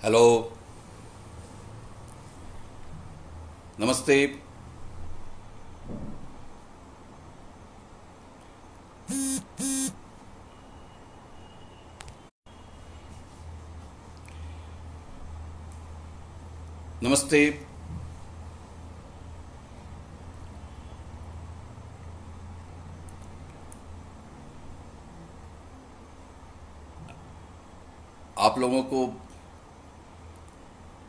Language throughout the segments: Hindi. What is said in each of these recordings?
हेलो। नमस्ते। नमस्ते। आप लोगों को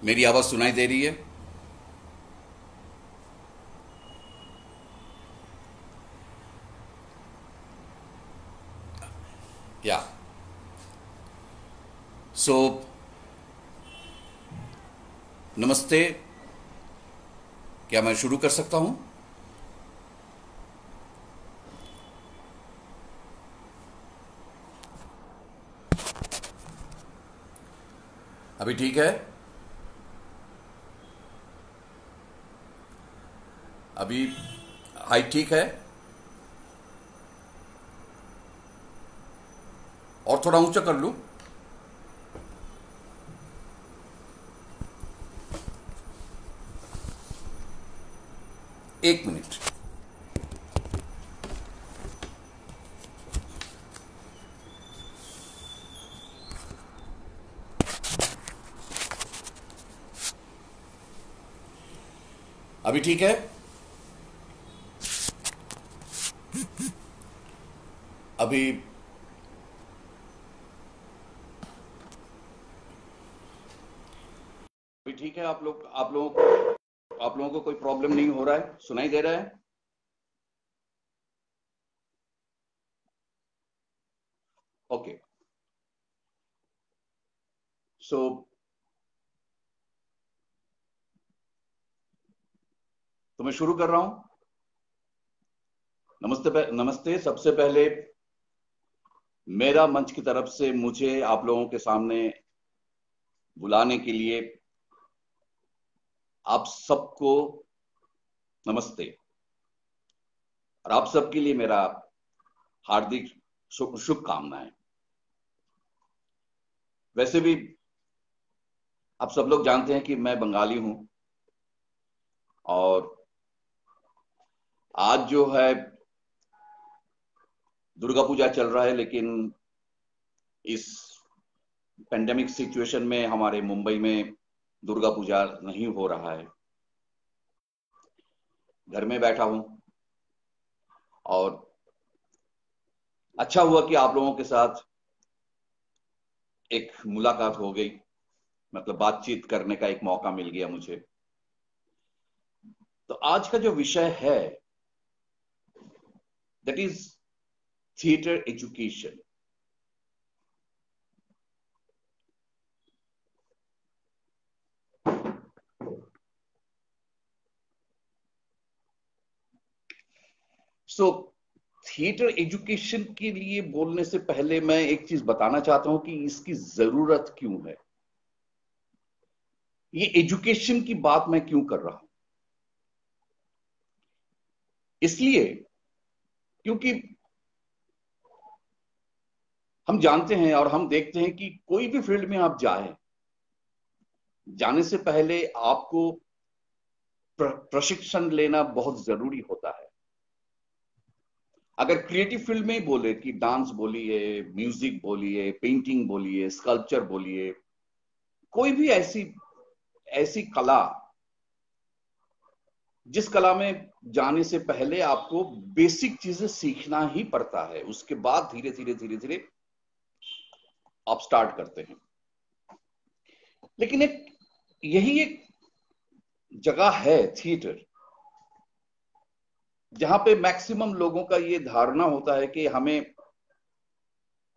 मेरी आवाज़ सुनाई दे रही है? या सो नमस्ते। क्या मैं शुरू कर सकता हूँ? अभी ठीक है? अभी हाइट ठीक है? और थोड़ा ऊंचा कर लूँ? एक मिनट। अभी ठीक है? अभी अभी ठीक है? आप लोगों को कोई प्रॉब्लम नहीं हो रहा है? सुनाई दे रहा है? ओके। सो तो मैं शुरू कर रहा हूँ। नमस्ते। सबसे पहले मेरा मंच की तरफ से मुझे आप लोगों के सामने बुलाने के लिए आप सबको नमस्ते। और आप सबके लिए मेरा हार्दिक शुभकामनाएं। वैसे भी आप सब लोग जानते हैं कि मैं बंगाली हूं। और आज जो है दुर्गा पूजा चल रहा है, लेकिन इस पेंडेमिक सिचुएशन में हमारे मुंबई में दुर्गा पूजा नहीं हो रहा है। घर में बैठा हूं। और अच्छा हुआ कि आप लोगों के साथ एक मुलाकात हो गई, मतलब बातचीत करने का एक मौका मिल गया मुझे। तो आज का जो विषय है, that is theatre education. So theatre education के लिए बोलने से पहले मैं एक चीज बताना चाहता हूं कि इसकी जरूरत क्यों है। ये एजुकेशन की बात मैं क्यों कर रहा हूं? इसलिए क्योंकि हम जानते हैं और हम देखते हैं कि कोई भी फील्ड में आप जाने से पहले आपको प्रशिक्षण लेना बहुत जरूरी होता है। अगर क्रिएटिव फील्ड में ही बोले कि डांस बोलिए, म्यूजिक बोलिए, पेंटिंग बोलिए, स्कल्पचर बोलिए, कोई भी ऐसी ऐसी कला जिस कला में जाने से पहले आपको बेसिक चीजें सीखना ही पड़ता है, उसके बाद धीरे धीरे धीरे धीरे आप स्टार्ट करते हैं। लेकिन यही एक जगह है थिएटर, जहां पे मैक्सिमम लोगों का ये धारणा होता है कि हमें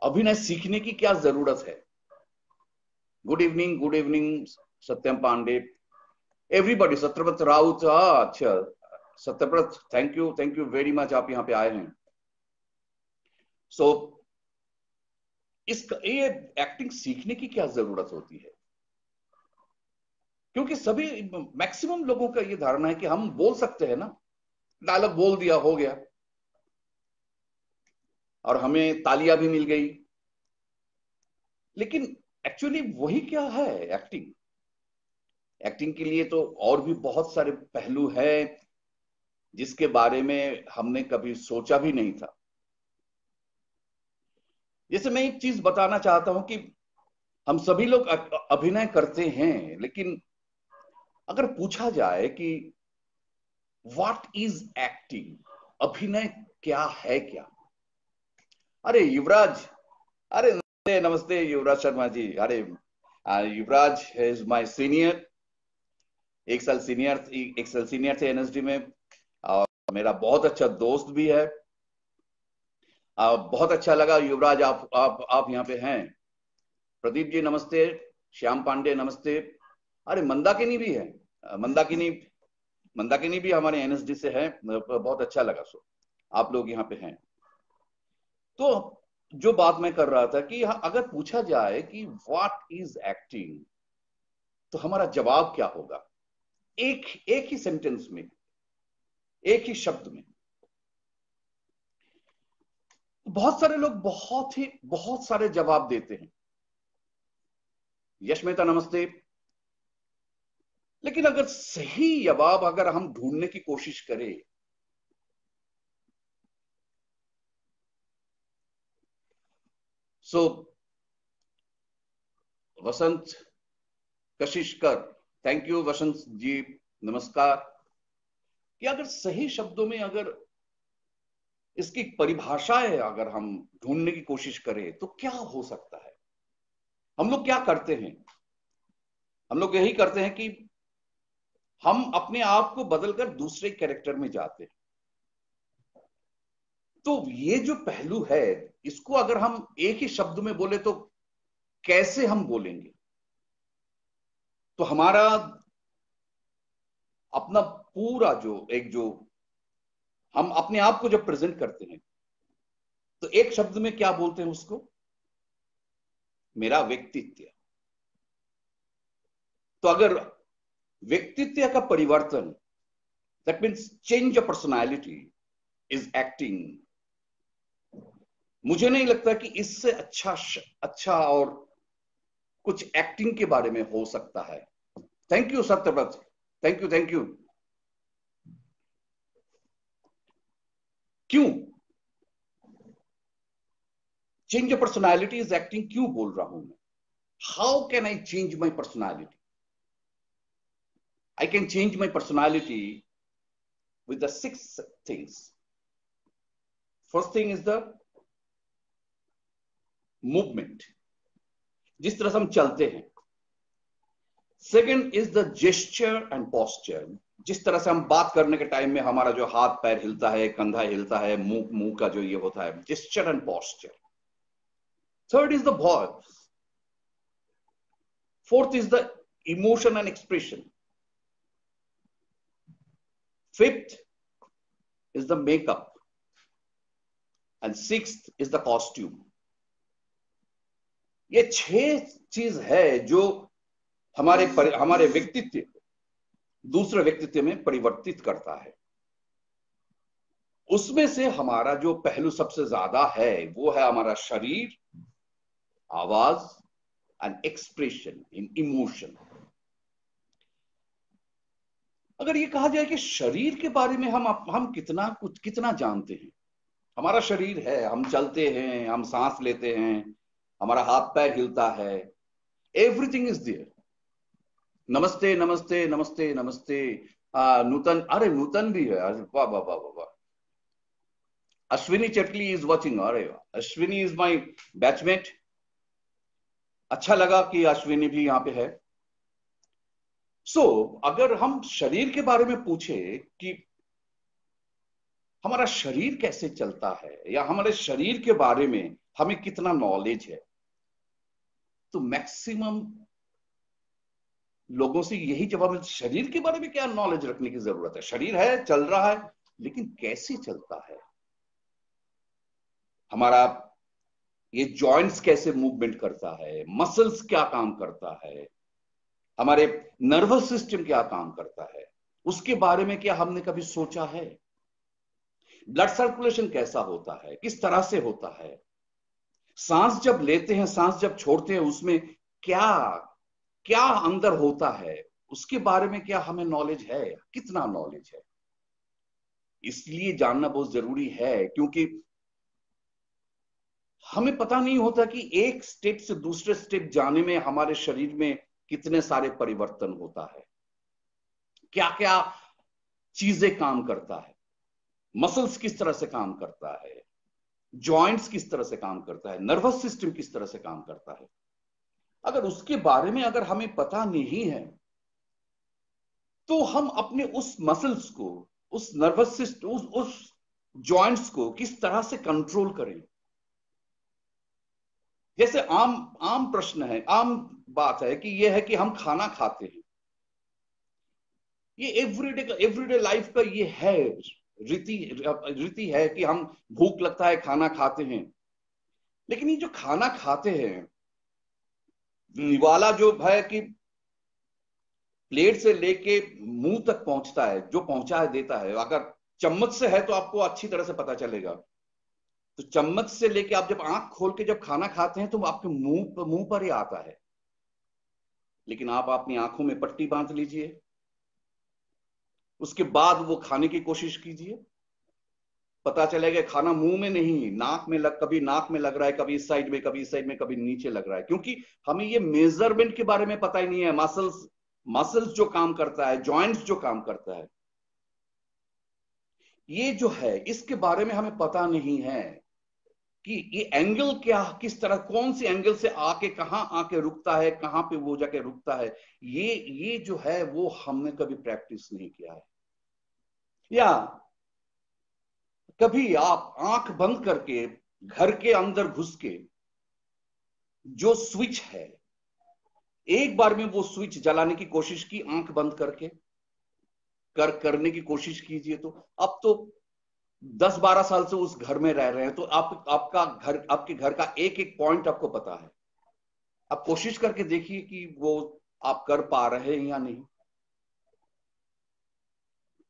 अभिनय सीखने की क्या जरूरत है। Good evening, good evening Satyam Pandey, everybody, Satyabrata Rout. अच्छा Satyabrata, thank you very much, आप यहाँ पे आए हैं। सो ये एक्टिंग सीखने की क्या जरूरत होती है? क्योंकि सभी मैक्सिमम लोगों का ये धारणा है कि हम बोल सकते हैं ना, डायलॉग बोल दिया हो गया और हमें तालियां भी मिल गई। लेकिन एक्चुअली वही क्या है एक्टिंग। एक्टिंग के लिए तो और भी बहुत सारे पहलू हैं जिसके बारे में हमने कभी सोचा भी नहीं था। जैसे मैं एक चीज बताना चाहता हूं कि हम सभी लोग अभिनय करते हैं, लेकिन अगर पूछा जाए कि व्हाट इज एक्टिंग, अभिनय क्या है क्या। अरे युवराज, अरे नमस्ते नमस्ते युवराज शर्मा जी। अरे युवराज इज माय सीनियर, एक साल सीनियर थे एनएसडी में, और मेरा बहुत अच्छा दोस्त भी है। बहुत अच्छा लगा युवराज आप यहाँ पे हैं। प्रदीप जी नमस्ते, श्याम पांडे नमस्ते। अरे मंदाकिनी भी है, मंदाकिनी मंदाकिनी भी हमारे एनएसडी से है। बहुत अच्छा लगा सो आप लोग यहाँ पे हैं। तो जो बात मैं कर रहा था कि अगर पूछा जाए कि व्हाट इज एक्टिंग, तो हमारा जवाब क्या होगा। एक एक ही सेंटेंस में, एक ही शब्द में। बहुत सारे लोग बहुत सारे जवाब देते हैं। यश मेहता नमस्ते। लेकिन अगर सही जवाब अगर हम ढूंढने की कोशिश करें, सो वसंत कशिशकर, थैंक यू वसंत जी, नमस्कार। कि अगर सही शब्दों में अगर इसकी परिभाषाएं अगर हम ढूंढने की कोशिश करें तो क्या हो सकता है। हम लोग क्या करते हैं, हम लोग यही करते हैं कि हम अपने आप को बदलकर दूसरे कैरेक्टर में जाते हैं। तो ये जो पहलू है, इसको अगर हम एक ही शब्द में बोले तो कैसे हम बोलेंगे। तो हमारा अपना पूरा जो हम अपने आप को जब प्रेजेंट करते हैं, तो एक शब्द में क्या बोलते हैं उसको, मेरा व्यक्तित्व। तो अगर व्यक्तित्व का परिवर्तन, that means change of personality is acting. मुझे नहीं लगता कि इससे अच्छा और कुछ एक्टिंग के बारे में हो सकता है। Thank you Satyavrat, thank you thank you. क्यों change of personality is acting क्यों बोल रहा हूं मैं। How can I change my personality. I can change my personality with the 6 things. First thing is the movement, जिस तरह से हम चलते हैं। Second is the gesture and posture, जिस तरह से हम बात करने के टाइम में हमारा जो हाथ पैर हिलता है, कंधा हिलता है, मुंह का जो ये होता है, gesture and posture. Third is the voice. Fourth is the emotion and expression. Fifth is the makeup. And sixth is the costume. ये 6 चीज है जो हमारे व्यक्तित्व दूसरे व्यक्तित्व में परिवर्तित करता है। उसमें से हमारा जो पहलू सबसे ज्यादा है वो है हमारा शरीर, आवाज एंड एक्सप्रेशन इन इमोशन। अगर ये कहा जाए कि शरीर के बारे में हम कितना जानते हैं। हमारा शरीर है, हम चलते हैं, हम सांस लेते हैं, हमारा हाथ पैर हिलता है, एवरीथिंग इज देयर। नमस्ते नमस्ते नमस्ते नमस्ते। नूतन, अरे नूतन भी है, वाह वाह वाह वाह। अश्विनी चटली इज वॉचिंग, अरे अश्विनी इज माय बैचमेट। अच्छा लगा कि अश्विनी भी यहाँ पे है। अगर हम शरीर के बारे में पूछे कि हमारा शरीर कैसे चलता है या हमारे शरीर के बारे में हमें कितना नॉलेज है, तो मैक्सिमम लोगों से यही जवाब मिलता है, शरीर के बारे में क्या नॉलेज रखने की जरूरत है। शरीर है, चल रहा है, लेकिन कैसे चलता है, हमारा ये जॉइंट्स कैसे मूवमेंट करता है, मसल्स क्या काम करता है, हमारे नर्वस सिस्टम क्या काम करता है, उसके बारे में क्या हमने कभी सोचा है। ब्लड सर्कुलेशन कैसा होता है, किस तरह से होता है, सांस जब लेते हैं, सांस जब छोड़ते हैं, उसमें क्या क्या अंदर होता है उसके बारे में क्या हमें नॉलेज है, कितना नॉलेज है। इसलिए जानना बहुत जरूरी है, क्योंकि हमें पता नहीं होता कि एक स्टेप से दूसरे स्टेप जाने में हमारे शरीर में कितने सारे परिवर्तन होता है, क्या क्या चीजें काम करता है, मसल्स किस तरह से काम करता है, जॉइंट्स किस तरह से काम करता है, नर्वस सिस्टम किस तरह से काम करता है। अगर उसके बारे में अगर हमें पता नहीं है तो हम अपने उस मसल्स को, उस नर्वस सिस्टम, उस जॉइंट्स को किस तरह से कंट्रोल करें। जैसे आम आम प्रश्न है, आम बात है कि यह है कि हम खाना खाते हैं, ये एवरीडे लाइफ का ये है, रीति रीति है कि हम भूख लगता है खाना खाते हैं। लेकिन ये जो खाना खाते हैं वाला जो है कि प्लेट से लेके मुंह तक पहुंचता है, जो पहुंचा देता है, अगर चम्मच से है तो आपको अच्छी तरह से पता चलेगा। तो चम्मच से लेके आप जब आंख खोल के जब खाना खाते हैं तो आपके मुंह पर ही आता है। लेकिन आप अपनी आंखों में पट्टी बांध लीजिए, उसके बाद वो खाने की कोशिश कीजिए, पता चलेगा खाना मुंह में नहीं, नाक में कभी नाक में लग रहा है, कभी इस साइड में, कभी इस साइड में, कभी नीचे लग रहा है। क्योंकि हमें ये मेजरमेंट के बारे में पता ही नहीं है, मसल्स जो काम करता है, जॉइंट्स जो काम करता है, ये जो है इसके बारे में हमें पता नहीं है कि ये एंगल क्या, किस तरह, कौन सी एंगल से आके कहां आके रुकता है, कहां पे वो जाके रुकता है। ये जो है वो हमने कभी प्रैक्टिस नहीं किया है। या कभी आप आंख बंद करके घर के अंदर घुस के जो स्विच है, एक बार में वो स्विच जलाने की कोशिश की, आंख बंद करके करने की कोशिश कीजिए। तो अब तो 10-12 साल से उस घर में रह रहे हैं, तो आपके घर का एक एक पॉइंट आपको पता है। आप कोशिश करके देखिए कि वो आप कर पा रहे हैं या नहीं।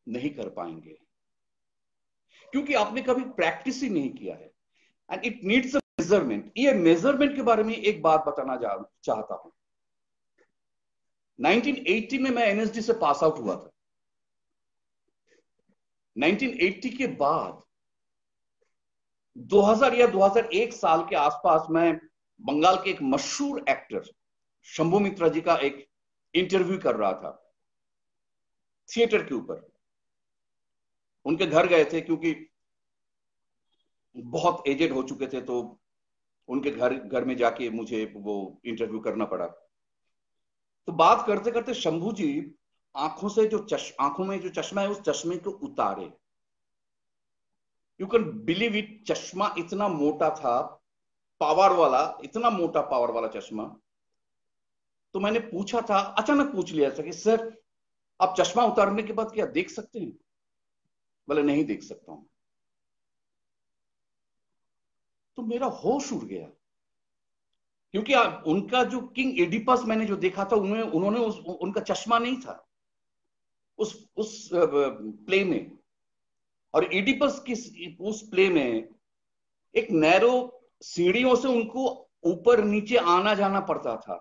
नहीं कर पाएंगे, क्योंकि आपने कभी प्रैक्टिस ही नहीं किया है। And it needs a measurement. ये मेजरमेंट के बारे में एक बात बताना चाहता हूं। 1980 में मैं एनएसडी से पास आउट हुआ था। 1980 के बाद 2000 या 2001 साल के आसपास मैं बंगाल के एक मशहूर एक्टर शंभू मित्रा जी का एक इंटरव्यू कर रहा था थिएटर के ऊपर। उनके घर गए थे, क्योंकि बहुत एजेड हो चुके थे, तो उनके घर में जाके मुझे वो इंटरव्यू करना पड़ा। तो बात करते करते शंभू जी आंखों में जो चश्मा है, उस चश्मे को उतारे। यू कैन बिलीव इट, चश्मा इतना मोटा था, पावर वाला, इतना मोटा पावर वाला चश्मा। तो मैंने पूछा था, अचानक पूछ लिया था कि सर आप चश्मा उतारने के बाद क्या देख सकते हैं? बोले नहीं देख सकता हूं। तो मेरा होश उड़ गया, क्योंकि उनका जो किंग एडिपस मैंने जो देखा था, उन्होंने उनका चश्मा नहीं था उस प्ले में। और एडिपस की उस प्ले में एक नैरो सीढ़ियों से उनको ऊपर नीचे आना जाना पड़ता था।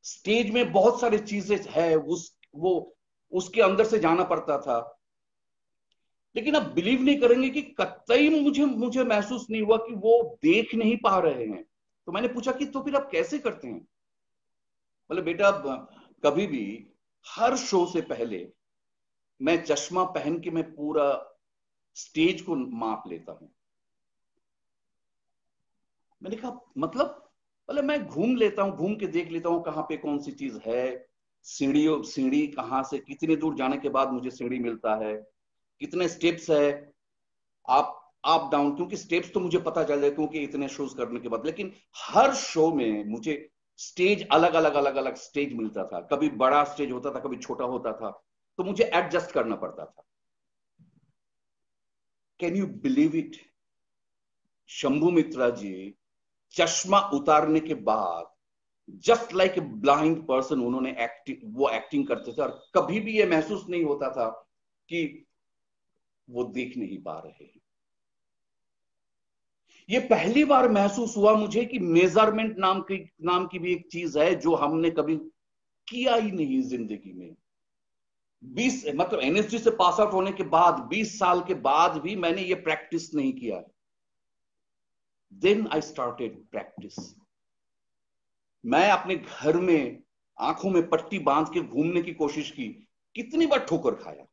स्टेज में बहुत सारी चीजें है, वो उसके अंदर से जाना पड़ता था। लेकिन आप बिलीव नहीं करेंगे कि कतई मुझे मुझे महसूस नहीं हुआ कि वो देख नहीं पा रहे हैं। तो मैंने पूछा कि तो फिर आप कैसे करते हैं? बोले बेटा, कभी भी हर शो से पहले मैं चश्मा पहन के मैं पूरा स्टेज को माप लेता हूं। मैंने कहा मतलब? बोले मैं घूम लेता हूं, घूम के देख लेता हूं कहां पे कौन सी चीज है, सीढ़ी कहां से कितने दूर जाने के बाद मुझे सीढ़ी मिलता है, कितने स्टेप्स है, आप अप डाउन, क्योंकि स्टेप्स तो मुझे पता चल जाए क्योंकि इतने शोज करने के बाद। लेकिन हर शो में मुझे स्टेज अलग अलग स्टेज मिलता था, कभी बड़ा स्टेज होता था, कभी छोटा होता था, तो मुझे एडजस्ट करना पड़ता था। Can you believe it, Shambhu Mitra ji चश्मा उतारने के बाद just like a blind person उन्होंने एक्टिंग करते थे, और कभी भी ये महसूस नहीं होता था कि वो देख नहीं पा रहे हैं। ये पहली बार महसूस हुआ मुझे कि मेजरमेंट नाम की भी एक चीज है जो हमने कभी किया ही नहीं जिंदगी में। 20 मतलब एनएसडी से पास आउट होने के बाद 20 साल के बाद भी मैंने ये प्रैक्टिस नहीं किया। Then I started practice. मैं अपने घर में आंखों में पट्टी बांध के घूमने की कोशिश की, कितनी बार ठोकर खाया।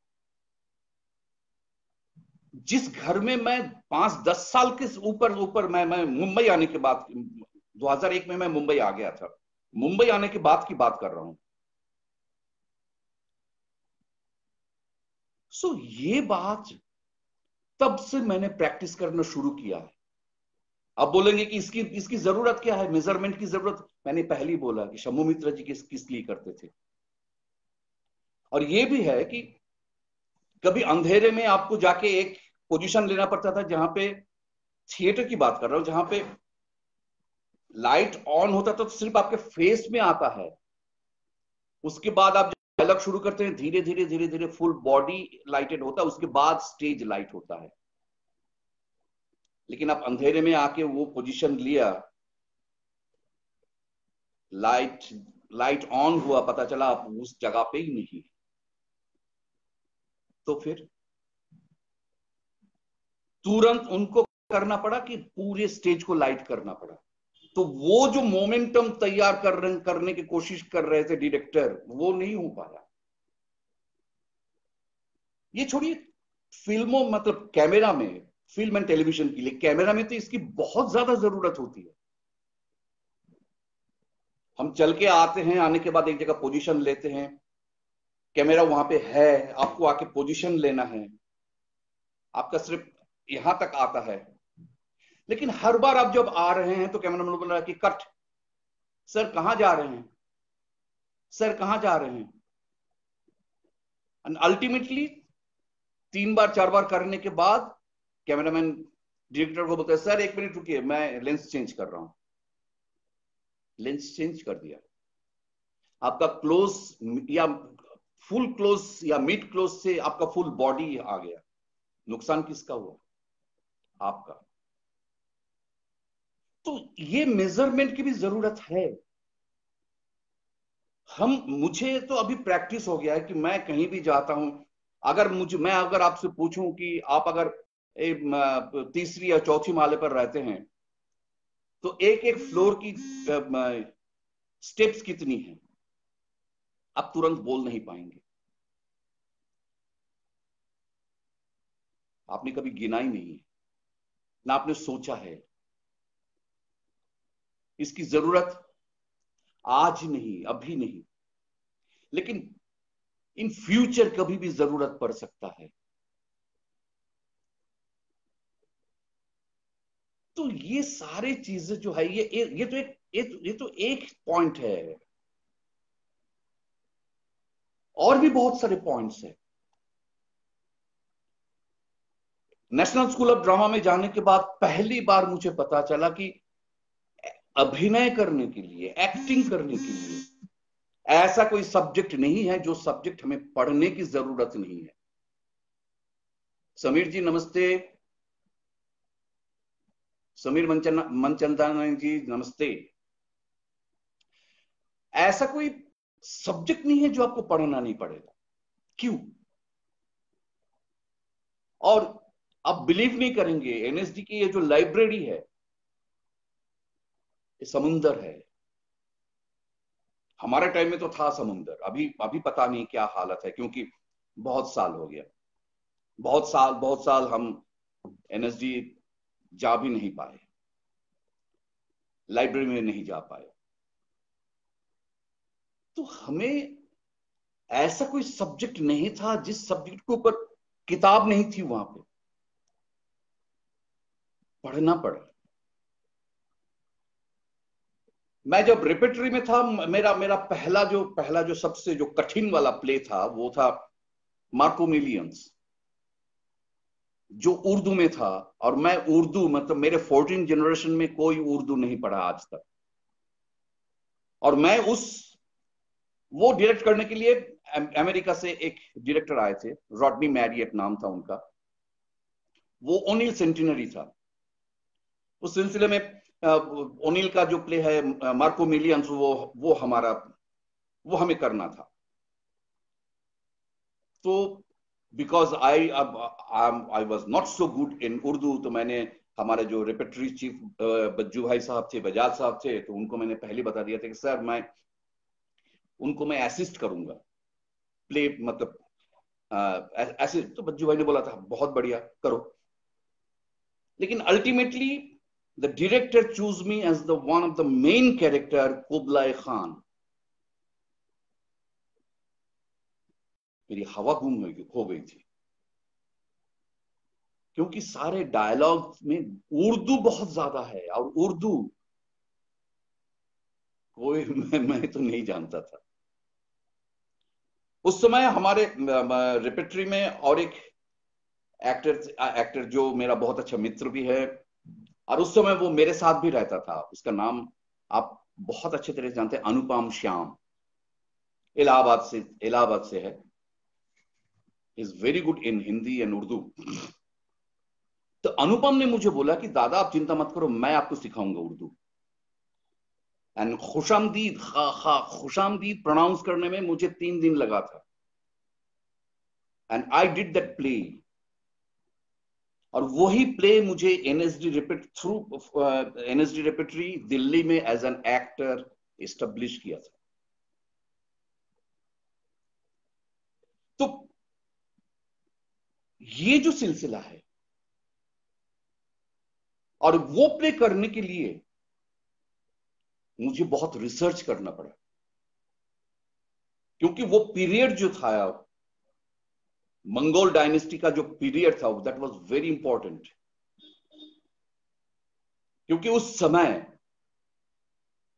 जिस घर में मैं 5-10 साल के ऊपर ऊपर मैं मुंबई आने के बाद 2001 में मैं मुंबई आ गया था, मुंबई आने के बाद की बात कर रहा हूं। सो ये बात तब से मैंने प्रैक्टिस करना शुरू किया है। अब बोलेंगे कि इसकी इसकी जरूरत क्या है, मेजरमेंट की जरूरत। मैंने पहले ही बोला कि शंभू मित्रा जी किस लिए करते थे। और ये भी है कि कभी अंधेरे में आपको जाके एक पोजीशन लेना पड़ता था, जहां पे थिएटर की बात कर रहा हूं, जहां पे लाइट ऑन होता था तो सिर्फ आपके फेस में आता है। उसके बाद आप डायलॉग शुरू करते हैं, धीरे धीरे धीरे धीरे फुल बॉडी लाइटेड होता है, उसके बाद स्टेज लाइट होता है। लेकिन आप अंधेरे में आके वो पोजीशन लिया, लाइट ऑन हुआ, पता चला आप उस जगह पे ही नहीं। तो फिर तुरंत उनको करना पड़ा कि पूरे स्टेज को लाइट करना पड़ा। तो वो जो मोमेंटम तैयार करने की कोशिश कर रहे थे डायरेक्टर, वो नहीं हो पाया। ये छोड़िए फिल्मों, मतलब कैमरा में, फिल्म एंड टेलीविजन के लिए कैमरा में तो इसकी बहुत ज्यादा जरूरत होती है। हम चल के आते हैं, आने के बाद एक जगह पोजीशन लेते हैं, कैमरा वहां पे है, आपको आके पोजीशन लेना है, आपका सिर्फ यहां तक आता है। लेकिन हर बार आप जब आ रहे हैं तो कैमरामैन बोल रहा है कि कट, सर कहां जा रहे हैं, सर कहां जा रहे हैं। एंड अल्टीमेटली 3 बार 4 बार करने के बाद कैमरामैन डायरेक्टर को बोलता है, सर 1 मिनट रुकिए, मैं लेंस चेंज कर रहा हूं। लेंस चेंज कर दिया, आपका क्लोज या फुल क्लोज या मिड क्लोज से आपका फुल बॉडी आ गया। नुकसान किसका हुआ? आपका। तो ये मेजरमेंट की भी जरूरत है। मुझे तो अभी प्रैक्टिस हो गया है कि मैं कहीं भी जाता हूं, मैं अगर आपसे पूछूं कि आप अगर तीसरी या चौथी माले पर रहते हैं तो एक एक फ्लोर की स्टेप्स कितनी है, आप तुरंत बोल नहीं पाएंगे। आपने कभी गिना ही नहीं है, ना आपने सोचा है। इसकी जरूरत आज नहीं, अभी नहीं, लेकिन इन फ्यूचर कभी भी जरूरत पड़ सकता है। तो ये सारे चीजें जो है, ये तो एक पॉइंट है, और भी बहुत सारे पॉइंट्स हैं। नेशनल स्कूल ऑफ ड्रामा में जाने के बाद पहली बार मुझे पता चला कि अभिनय करने के लिए, एक्टिंग करने के लिए ऐसा कोई सब्जेक्ट नहीं है जो सब्जेक्ट हमें पढ़ने की जरूरत नहीं है। समीर जी नमस्ते, समीर मनचंदानी जी नमस्ते। ऐसा कोई सब्जेक्ट नहीं है जो आपको पढ़ना नहीं पड़ेगा। क्यों? और आप बिलीव नहीं करेंगे, एनएसडी की ये जो लाइब्रेरी है, ये समुंदर है। हमारे टाइम में तो था समुंदर, अभी अभी पता नहीं क्या हालत है, क्योंकि बहुत साल हो गया, बहुत साल हम एनएसडी जा भी नहीं पाए, लाइब्रेरी में नहीं जा पाए। तो हमें ऐसा कोई सब्जेक्ट नहीं था जिस सब्जेक्ट के ऊपर किताब नहीं थी, वहां पे पढ़ना पड़ा। मैं जब रिपेटरी में था, मेरा मेरा पहला जो सबसे जो कठिन वाला प्ले था वो था मार्को मिलियंस, जो उर्दू में था। और मैं उर्दू, मतलब मेरे 14 जनरेशन में कोई उर्दू नहीं पढ़ा आज तक। और मैं वो डायरेक्ट करने के लिए अमेरिका से एक डायरेक्टर आए थे, रॉडनी मैरियट नाम था उनका, वो ओनिल सेंटिनरी था। उस सिलसिले में ओनिल का जो प्ले है मार्को मिलियंस, वो हमारा, वो हमें करना था। तो because I was not so good in Urdu, तो मैंने हमारे जो रेपेटरी चीफ बज्जू भाई साहब थे, बजाज साहब थे, तो उनको मैंने पहले बता दिया था कि सर मैं असिस्ट करूंगा प्ले, मतलब ऐसे। तो बज्जू भाई ने बोला था बहुत बढ़िया करो, लेकिन ultimately the director choose me as the one of the main character Kublai Khan. मेरी हवा गुम हो गई थी, क्योंकि सारे डायलॉग में उर्दू बहुत ज्यादा है, और उर्दू कोई मैं तो नहीं जानता था उस समय। हमारे रिपेटरी में और एक एक्टर जो मेरा बहुत अच्छा मित्र भी है, और उस समय वो मेरे साथ भी रहता था, उसका नाम आप बहुत अच्छे तरह से जानते हैं, अनुपम श्याम, इलाहाबाद से है। Is very good in Hindi and Urdu. तो अनुपम ने मुझे बोला कि दादा आप चिंता मत करो, मैं आपको सिखाऊंगा उर्दू। एंड खुशामदीद, खुशामदीद प्रोनाउंस करने में मुझे 3 दिन लगा था। And I did that play, और वही प्ले मुझे एनएसडी रेपेटरी दिल्ली में एज एन एक्टर इस्टेब्लिश किया था। तो ये जो सिलसिला है, और वो प्ले करने के लिए मुझे बहुत रिसर्च करना पड़ा, क्योंकि वो पीरियड जो था, मंगोल डायनेस्टी का जो पीरियड था, दैट वाज वेरी इंपॉर्टेंट। क्योंकि उस समय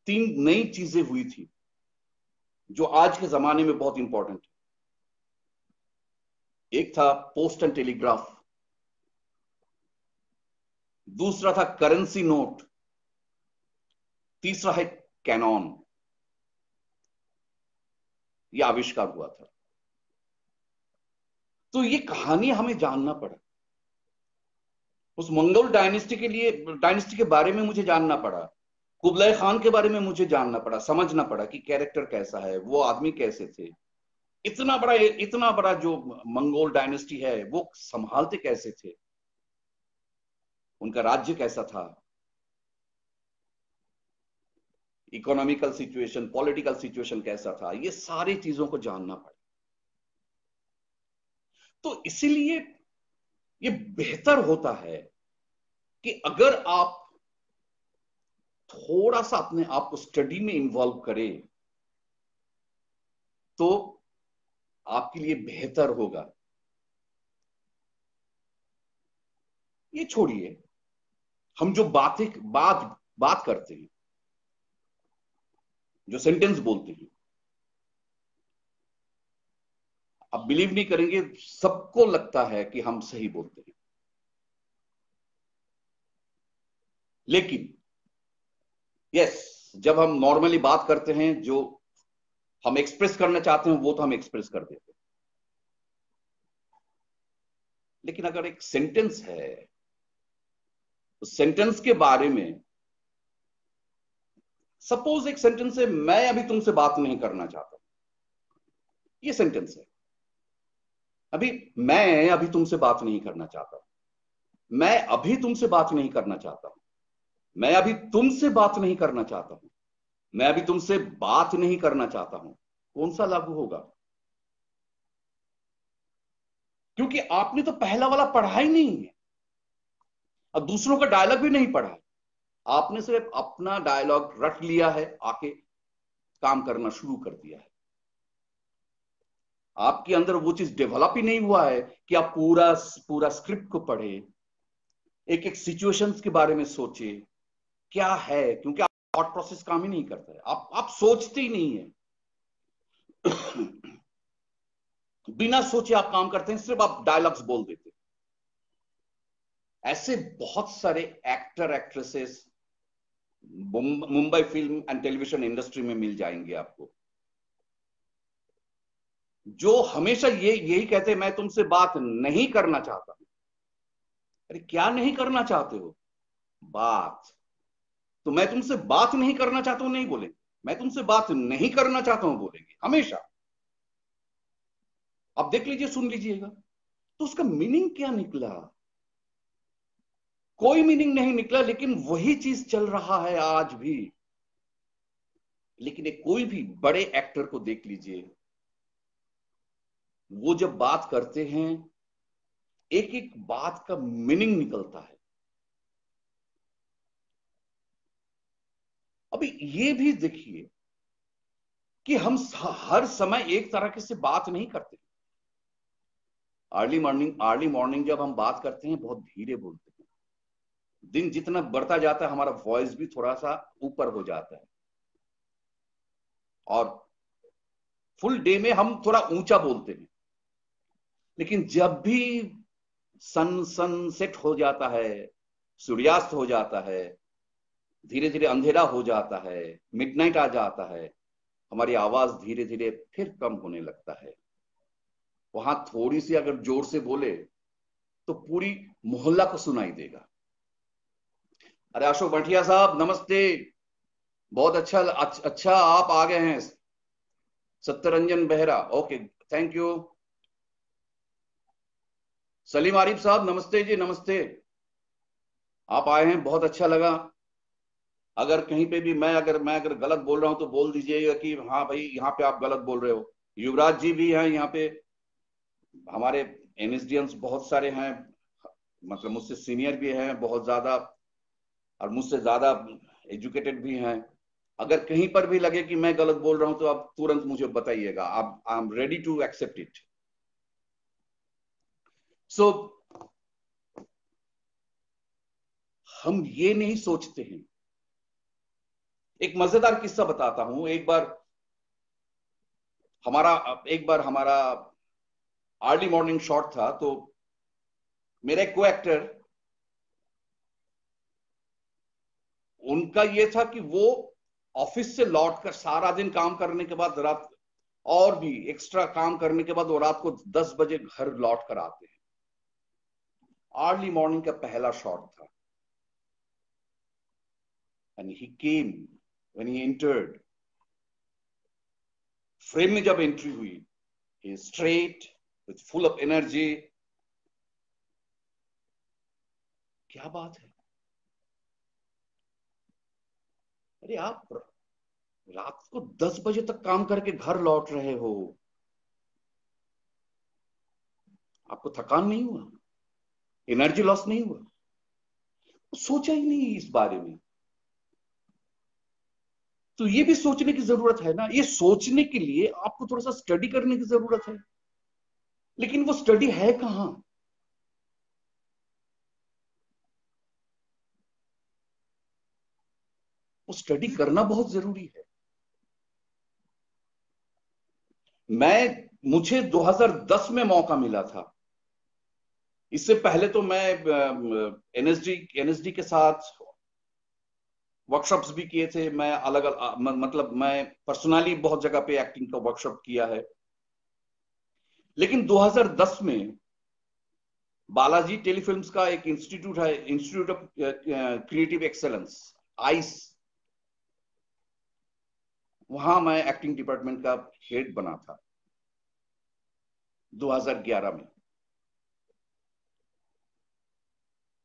3 नई चीजें हुई थी जो आज के जमाने में बहुत इंपॉर्टेंट है। एक था पोस्ट एंड टेलीग्राफ, दूसरा था करेंसी नोट, तीसरा है कैनॉन। यह आविष्कार हुआ था। तो ये कहानी हमें जानना पड़ा, उस मंगोल डायनेस्टी के बारे में मुझे जानना पड़ा, कुबलाई खान के बारे में मुझे जानना पड़ा, समझना पड़ा कि कैरेक्टर कैसा है, वो आदमी कैसे थे, इतना बड़ा जो मंगोल डायनेस्टी है वो संभालते कैसे थे, उनका राज्य कैसा था, इकोनॉमिकल सिचुएशन, पॉलिटिकल सिचुएशन कैसा था, ये सारी चीजों को जानना पड़ा। तो इसीलिए ये बेहतर होता है कि अगर आप थोड़ा सा अपने आप को स्टडी में इन्वॉल्व करें तो आपके लिए बेहतर होगा। ये छोड़िए, हम जो बात करते हैं, जो सेंटेंस बोलते हैं, आप बिलीव नहीं करेंगे, सबको लगता है कि हम सही बोलते हैं, लेकिन यस, जब हम नॉर्मली बात करते हैं, जो हम एक्सप्रेस करना चाहते हैं वो तो हम एक्सप्रेस कर देते हैं। लेकिन अगर एक सेंटेंस है, उस सेंटेंस के बारे में, सपोज एक सेंटेंस है, मैं अभी तुमसे बात नहीं करना चाहता, ये सेंटेंस है। मैं अभी तुमसे बात नहीं करना चाहता, मैं अभी तुमसे बात नहीं करना चाहता हूं, मैं अभी तुमसे बात नहीं करना चाहता हूं, मैं अभी तुमसे बात नहीं करना चाहता हूं। कौन सा लागू होगा? क्योंकि आपने तो पहला वाला पढ़ा ही नहीं है, और दूसरों का डायलॉग भी नहीं पढ़ा है। आपने सिर्फ अपना डायलॉग रट लिया है, आके काम करना शुरू कर दिया है। आपके अंदर वो चीज डेवलप ही नहीं हुआ है कि आप पूरा पूरा स्क्रिप्ट को पढ़े, एक एक सिचुएशंस के बारे में सोचे क्या है, क्योंकि आप थॉट प्रोसेस काम ही नहीं करता है, आप सोचते ही नहीं है। बिना सोचे आप काम करते हैं, सिर्फ आप डायलॉग्स बोल देते हैं। ऐसे बहुत सारे actor actresses Mumbai film and television industry में मिल जाएंगे आपको, जो हमेशा यही कहते हैं, मैं तुमसे बात नहीं करना चाहता हूं। अरे क्या नहीं करना चाहते हो? बात। तो मैं तुमसे बात नहीं करना चाहता हूं नहीं बोलेंगे, मैं तुमसे बात नहीं करना चाहता हूं बोलेंगे हमेशा। आप देख लीजिए, सुन लीजिएगा। तो उसका मीनिंग क्या निकला? कोई मीनिंग नहीं निकला, लेकिन वही चीज चल रहा है आज भी। लेकिन एक कोई भी बड़े एक्टर को देख लीजिए, वो जब बात करते हैं, एक एक बात का मीनिंग निकलता है। अभी ये भी देखिए कि हम हर समय एक तरह से बात नहीं करते। अर्ली मॉर्निंग जब हम बात करते हैं, बहुत धीरे बोलते हैं। दिन जितना बढ़ता जाता है, हमारा वॉइस भी थोड़ा सा ऊपर हो जाता है, और फुल डे में हम थोड़ा ऊंचा बोलते हैं। लेकिन जब भी सनसेट हो जाता है, सूर्यास्त हो जाता है, धीरे धीरे अंधेरा हो जाता है, मिडनाइट आ जाता है, हमारी आवाज धीरे धीरे फिर कम होने लगता है। वहां थोड़ी सी अगर जोर से बोले तो पूरी मोहल्ला को सुनाई देगा। अरे अशोक भटिया साहब नमस्ते, बहुत अच्छा आप आ गए हैं। Satyaranjan Behera, okay, thank you. Salim Arif साहब नमस्ते जी, नमस्ते, आप आए हैं, बहुत अच्छा लगा। अगर कहीं पे भी मैं अगर गलत बोल रहा हूं तो बोल दीजिएगा कि हाँ भाई यहाँ पे आप गलत बोल रहे हो। युवराज जी भी हैं यहाँ पे, हमारे एनएसडियंस बहुत सारे हैं, मतलब मुझसे सीनियर भी हैं बहुत ज्यादा, और मुझसे ज्यादा एजुकेटेड भी हैं। अगर कहीं पर भी लगे कि मैं गलत बोल रहा हूं तो आप तुरंत मुझे बताइएगा, आप I am ready to accept it. So हम ये नहीं सोचते हैं। एक मजेदार किस्सा बताता हूं। एक बार हमारा अर्ली मॉर्निंग शॉट था, तो मेरा एक को एक्टर, उनका ये था कि वो ऑफिस से लौटकर सारा दिन काम करने के बाद, रात और भी एक्स्ट्रा काम करने के बाद, वो रात को 10 बजे घर लौट कर आते हैं। अर्ली मॉर्निंग का पहला शॉट था, and he came, when he entered, frame में जब एंट्री हुई, he straight with full of energy. क्या बात है, अरे आप रात को 10 बजे तक काम करके घर लौट रहे हो, आपको थकान नहीं हुआ? एनर्जी लॉस नहीं हुआ? सोचा ही नहीं इस बारे में। तो ये भी सोचने की जरूरत है ना। ये सोचने के लिए आपको थोड़ा सा स्टडी करने की जरूरत है, लेकिन वो स्टडी है कहां? वो स्टडी करना बहुत जरूरी है। मुझे 2010 में मौका मिला था। इससे पहले तो मैं एनएसडी के साथ वर्कशॉप्स भी किए थे। मैं अलग अलग मतलब मैं पर्सनली बहुत जगह पे एक्टिंग का वर्कशॉप किया है। लेकिन 2010 में बालाजी टेलीफिल्म्स का एक इंस्टीट्यूट है, institute of creative excellence, ice, वहां मैं एक्टिंग डिपार्टमेंट का हेड बना था 2011 में।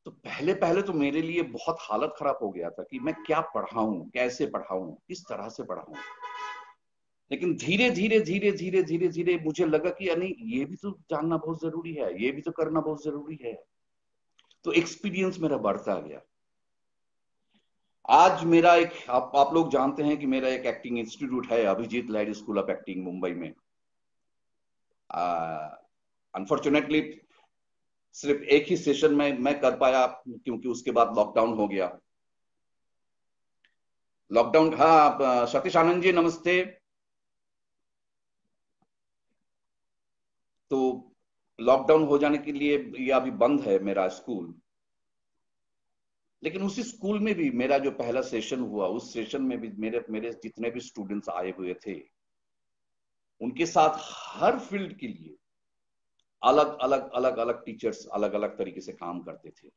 तो पहले पहले तो मेरे लिए बहुत हालत खराब हो गया था कि मैं क्या पढ़ाऊं, कैसे पढ़ाऊं, किस तरह से पढ़ाऊं। लेकिन धीरे धीरे धीरे धीरे धीरे धीरे मुझे लगा कि यानी ये भी तो जानना बहुत जरूरी है, ये भी तो करना बहुत जरूरी है। तो एक्सपीरियंस मेरा बढ़ता गया। आज मेरा एक, आप लोग जानते हैं कि मेरा एक एक्टिंग इंस्टीट्यूट है, Abhijit Lahiri school of acting Mumbai में। अनफॉर्चुनेटली सिर्फ एक ही सेशन में मैं कर पाया, क्योंकि उसके बाद लॉकडाउन हो गया। लॉकडाउन, हाँ सतीश आनंद जी नमस्ते। तो लॉकडाउन हो जाने के लिए ये अभी बंद है मेरा स्कूल। लेकिन उसी स्कूल में भी मेरा जो पहला सेशन हुआ, उस सेशन में भी मेरे मेरे जितने भी स्टूडेंट्स आए हुए थे, उनके साथ हर फील्ड के लिए अलग अलग अलग अलग टीचर्स अलग अलग तरीके से काम करते थे।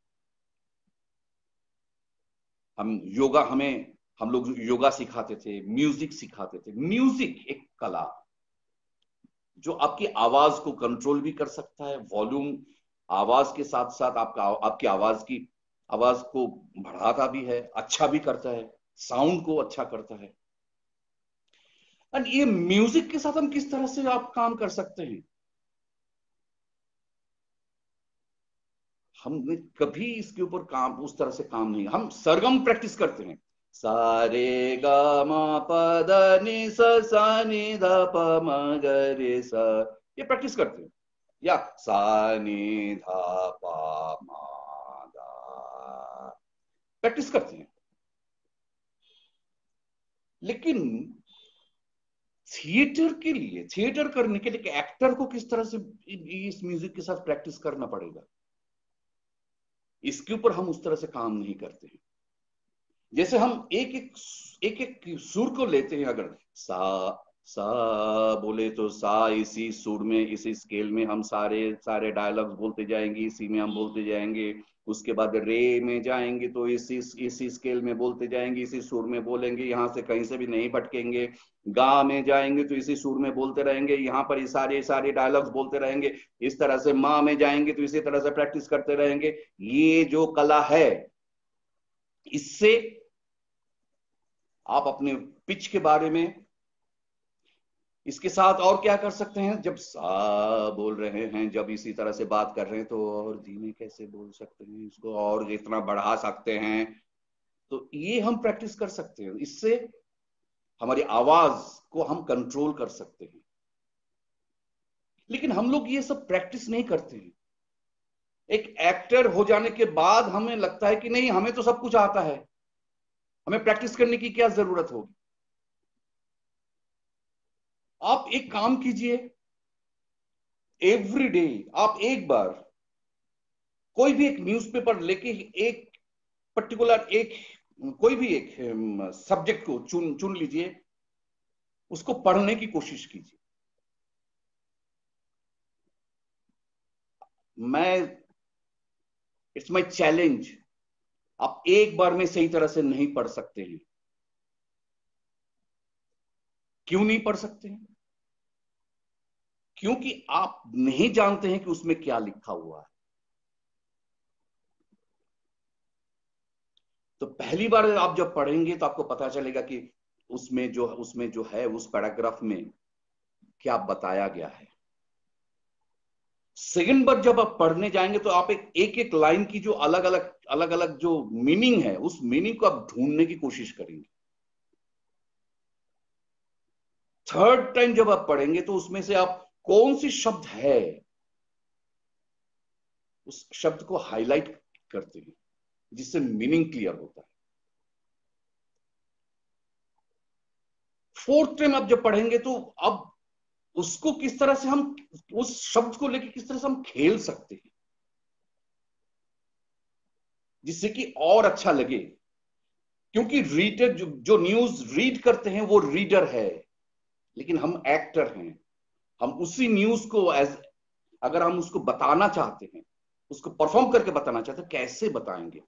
हम लोग योगा सिखाते थे, म्यूजिक सिखाते थे। म्यूजिक एक कला जो आपकी आवाज को कंट्रोल भी कर सकता है, वॉल्यूम आवाज के साथ साथ आपकी आवाज को बढ़ाता भी है, अच्छा भी करता है, साउंड को अच्छा करता है। एंड ये म्यूजिक के साथ हम किस तरह से आप काम कर सकते हैं? हमने कभी इसके ऊपर काम उस तरह से काम नहीं, हम सरगम प्रैक्टिस करते हैं, सारे गा मा प द नि सा नि ध प म ग रे सा, ये प्रैक्टिस करते हैं। या सा नि ध प म ग, प्रैक्टिस करते हैं। लेकिन थिएटर करने के लिए एक्टर को किस तरह से इस म्यूजिक के साथ प्रैक्टिस करना पड़ेगा, इसके ऊपर हम उस तरह से काम नहीं करते हैं। जैसे हम एक एक सुर को लेते हैं, अगर सा सा बोले तो सा इसी सुर में, इसी स्केल में हम सारे सारे डायलॉग्स बोलते जाएंगे, इसी में हम बोलते जाएंगे। उसके बाद रे में जाएंगे तो इसी स्केल में बोलते जाएंगे, इसी सुर में बोलेंगे, यहाँ से कहीं से भी नहीं भटकेंगे। गा में जाएंगे तो इसी सुर में बोलते रहेंगे, यहाँ पर सारे सारे डायलॉग्स बोलते रहेंगे। इस तरह से माँ में जाएंगे तो इसी तरह से प्रैक्टिस करते रहेंगे। ये जो कला है, इससे आप अपने पिच के बारे में, इसके साथ और क्या कर सकते हैं, जब सा बोल रहे हैं, जब इसी तरह से बात कर रहे हैं तो और धीमे कैसे बोल सकते हैं, इसको और इतना बढ़ा सकते हैं। तो ये हम प्रैक्टिस कर सकते हैं, इससे हमारी आवाज को हम कंट्रोल कर सकते हैं। लेकिन हम लोग ये सब प्रैक्टिस नहीं करते हैं। एक एक्टर हो जाने के बाद हमें लगता है कि नहीं, हमें तो सब कुछ आता है, हमें प्रैक्टिस करने की क्या जरूरत होगी। आप एक काम कीजिए, एवरी डे आप एक बार कोई भी एक न्यूज़पेपर लेके एक पर्टिकुलर कोई भी एक सब्जेक्ट को चुन लीजिए, उसको पढ़ने की कोशिश कीजिए। इट्स माय चैलेंज, आप एक बार में सही तरह से नहीं पढ़ सकते हैं। क्यों नहीं पढ़ सकते हैं? क्योंकि आप नहीं जानते हैं कि उसमें क्या लिखा हुआ है। तो पहली बार आप जब पढ़ेंगे तो आपको पता चलेगा कि उसमें जो है, उस पैराग्राफ में क्या बताया गया है। सेकंड बार जब आप पढ़ने जाएंगे तो आप एक लाइन की जो अलग अलग जो मीनिंग है, उस मीनिंग को आप ढूंढने की कोशिश करेंगे। थर्ड टाइम जब आप पढ़ेंगे तो उसमें से आप कौन सी शब्द है, उस शब्द को हाईलाइट करते हैं, जिससे मीनिंग क्लियर होता है। फोर्थ टाइम आप जब पढ़ेंगे तो अब उसको किस तरह से हम, उस शब्द को लेकर किस तरह से हम खेल सकते हैं, जिससे कि और अच्छा लगे। क्योंकि रीडर जो न्यूज रीड करते हैं वो रीडर है, लेकिन हम एक्टर हैं। हम उसी न्यूज को अगर हम उसको बताना चाहते हैं, उसको परफॉर्म करके बताना चाहते हैं, कैसे बताएंगे,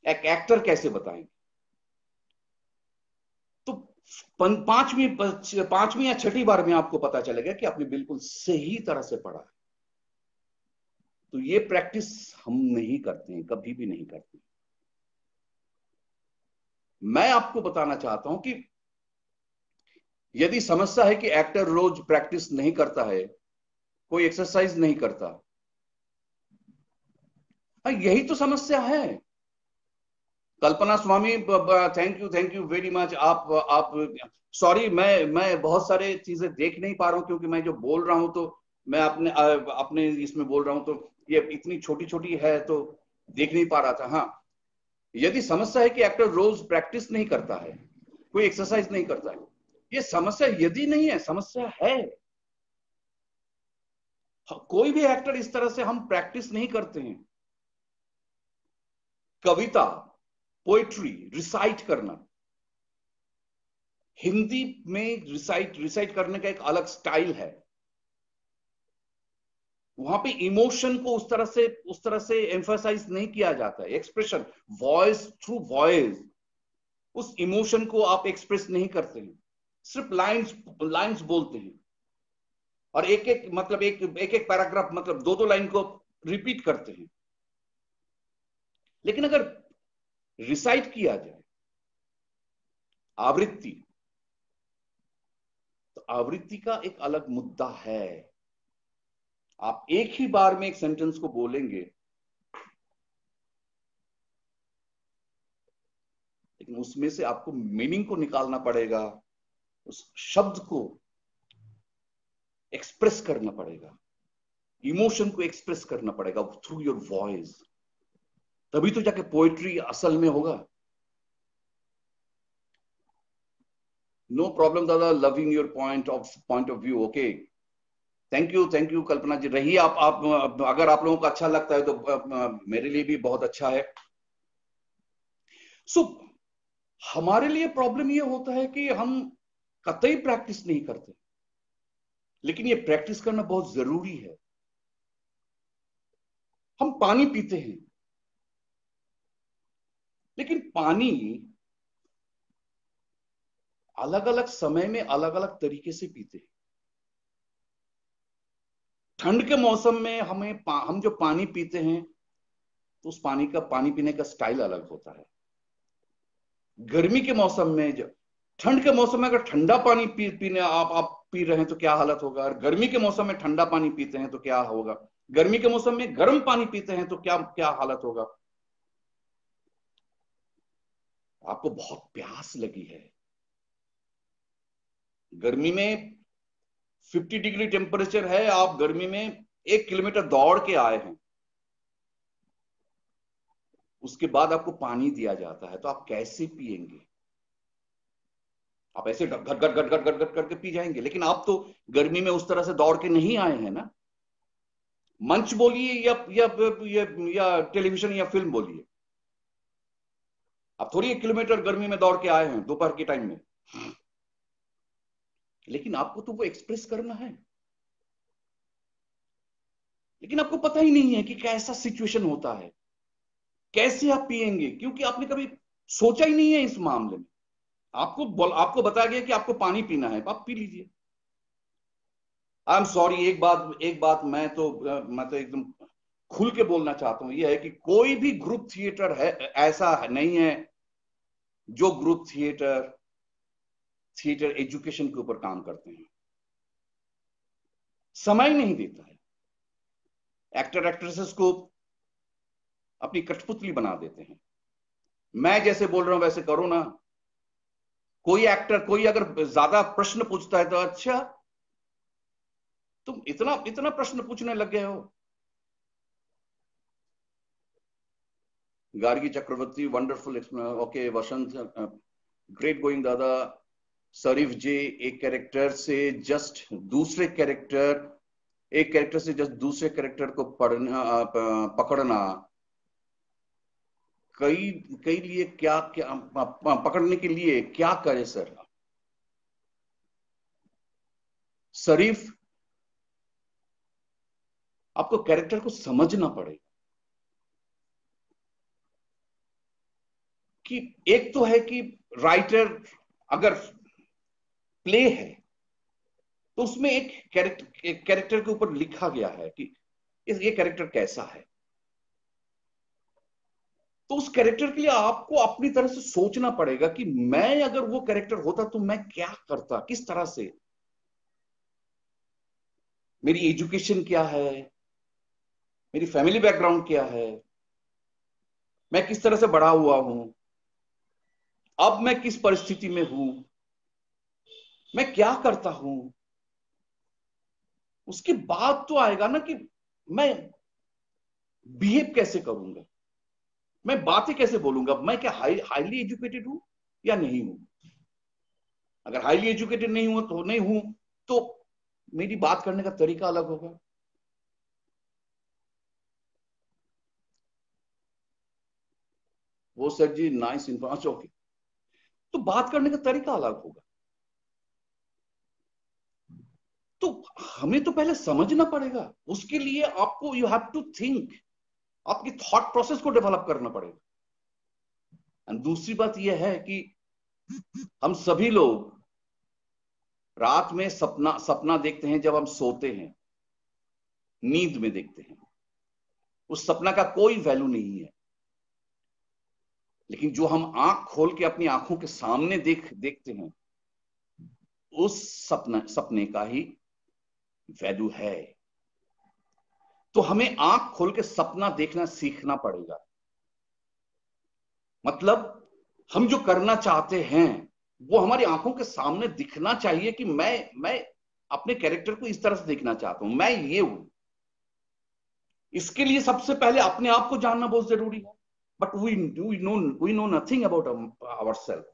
एक एक्टर कैसे बताएंगे। तो पांचवी या छठी बार में आपको पता चलेगा कि आपने बिल्कुल सही तरह से पढ़ा है। तो ये प्रैक्टिस हम नहीं करते हैं, कभी भी नहीं करते। मैं आपको बताना चाहता हूं कि यदि समस्या है कि एक्टर रोज प्रैक्टिस नहीं करता है, कोई एक्सरसाइज नहीं करता, यही तो समस्या है। कल्पना स्वामी, थैंक यू वेरी मच। आप सॉरी, मैं बहुत सारे चीजें देख नहीं पा रहा हूं, क्योंकि मैं जो बोल रहा हूं तो मैं अपने अपने इसमें बोल रहा हूं, तो ये इतनी छोटी छोटी है तो देख नहीं पा रहा था। हाँ, यदि समस्या है कि एक्टर रोज प्रैक्टिस नहीं करता है, कोई एक्सरसाइज नहीं करता है, ये समस्या यदि नहीं है, समस्या है। कोई भी एक्टर इस तरह से हम प्रैक्टिस नहीं करते हैं। कविता, पोएट्री, रिसाइट करना, हिंदी में रिसाइट करने का एक अलग स्टाइल है। वहां पे इमोशन को उस तरह से एम्फसाइज नहीं किया जाता है। एक्सप्रेशन, वॉइस थ्रू वॉइस, उस इमोशन को आप एक्सप्रेस नहीं करते हैं, सिर्फ लाइंस लाइंस बोलते हैं और एक एक मतलब एक एक पैराग्राफ मतलब दो दो लाइन को रिपीट करते हैं। लेकिन अगर रिसाइट किया जाए आवृत्ति, तो आवृत्ति का एक अलग मुद्दा है। आप एक ही बार में एक सेंटेंस को बोलेंगे, लेकिन उसमें से आपको मीनिंग को निकालना पड़ेगा, उस शब्द को एक्सप्रेस करना पड़ेगा, इमोशन को एक्सप्रेस करना पड़ेगा थ्रू योर वॉइस, तभी तो जाके पोएट्री असल में होगा। No problem dada, loving your point of view. Okay, thank you Kalpana ji. रही आप अगर आप लोगों को अच्छा लगता है तो मेरे लिए भी बहुत अच्छा है। सो हमारे लिए प्रॉब्लम ये होता है कि हम कतई प्रैक्टिस नहीं करते, लेकिन ये प्रैक्टिस करना बहुत जरूरी है। हम पानी पीते हैं, लेकिन पानी अलग अलग समय में अलग अलग तरीके से पीते हैं। ठंड के मौसम में हम जो पानी पीते हैं, तो उस पानी पीने का स्टाइल अलग होता है। गर्मी के मौसम में, जब ठंड के मौसम में अगर ठंडा पानी पीने आप पी रहे हैं तो क्या हालत होगा, और गर्मी के मौसम में ठंडा पानी पीते हैं तो क्या होगा, गर्मी के मौसम में गर्म पानी पीते हैं तो क्या क्या हालत होगा। आपको बहुत प्यास लगी है, गर्मी में 50 डिग्री टेम्परेचर है, आप गर्मी में 1 किलोमीटर दौड़ के आए हैं, उसके बाद आपको पानी दिया जाता है, तो आप कैसे पिएंगे? आप ऐसे घट घट घट घट घट घट करके पी जाएंगे। लेकिन आप तो गर्मी में उस तरह से दौड़ के नहीं आए हैं ना। मंच बोलिए या टेलीविजन या फिल्म बोलिए, आप थोड़ी 1 किलोमीटर गर्मी में दौड़ के आए हैं दोपहर के टाइम में। लेकिन आपको तो वो एक्सप्रेस करना है, लेकिन आपको पता ही नहीं है कि कैसा सिचुएशन होता है, कैसे आप पिएंगे, क्योंकि आपने कभी सोचा ही नहीं है इस मामले में। आपको बताया गया कि आपको पानी पीना है, आप पी लीजिए। आई एम सॉरी, एक बात मैं तो एकदम खुल के बोलना चाहता हूं, यह है कि कोई भी ग्रुप थिएटर है ऐसा नहीं है जो ग्रुप थिएटर एजुकेशन के ऊपर काम करते हैं। समय नहीं देता है, एक्टर एक्ट्रेसेस को अपनी कठपुतली बना देते हैं। मैं जैसे बोल रहा हूं वैसे करो ना। कोई एक्टर कोई अगर ज्यादा प्रश्न पूछता है तो अच्छा तुम इतना इतना प्रश्न पूछने लग गए हो। गार्गी चक्रवर्ती, वंडरफुल। ओके वसंत, ग्रेट गोइंग दादा। शरीफ जी, एक कैरेक्टर से जस्ट दूसरे कैरेक्टर को पकड़ना कई कई लिए क्या क्या पकड़ने के लिए क्या करे सर? शरीफ, आपको कैरेक्टर को समझना पड़ेगा कि एक तो है कि राइटर अगर प्ले है तो उसमें एक कैरेक्टर के ऊपर लिखा गया है कि ये कैरेक्टर कैसा है, तो उस कैरेक्टर के लिए आपको अपनी तरह से सोचना पड़ेगा कि मैं अगर वो कैरेक्टर होता तो मैं क्या करता, किस तरह से, मेरी एजुकेशन क्या है, मेरी फैमिली बैकग्राउंड क्या है, मैं किस तरह से बड़ा हुआ हूं, अब मैं किस परिस्थिति में हूं, मैं क्या करता हूं। उसके बाद तो आएगा ना कि मैं बिहेव कैसे करूंगा, मैं बातें कैसे बोलूंगा, मैं क्या हाईली एजुकेटेड हूं या नहीं हूं। अगर हाईली एजुकेटेड नहीं हूं तो मेरी बात करने का तरीका अलग होगा। वो सर जी नाइस इन्फॉर्मेशन। ओके, तो बात करने का तरीका अलग होगा। तो हमें तो पहले समझना पड़ेगा, उसके लिए आपको यू हैव टू थिंक, आपकी थॉट प्रोसेस को डेवलप करना पड़ेगा। एंड दूसरी बात यह है कि हम सभी लोग रात में सपना सपना देखते हैं जब हम सोते हैं, नींद में देखते हैं। उस सपना का कोई वैल्यू नहीं है, लेकिन जो हम आंख खोल के अपनी आंखों के सामने देखते हैं, उस सपने का ही वैल्यू है। तो हमें आंख खोल के सपना देखना सीखना पड़ेगा। मतलब हम जो करना चाहते हैं वो हमारी आंखों के सामने दिखना चाहिए कि मैं अपने कैरेक्टर को इस तरह से देखना चाहता हूं, मैं ये हूं। इसके लिए सबसे पहले अपने आप को जानना बहुत जरूरी है। But we know nothing about our self.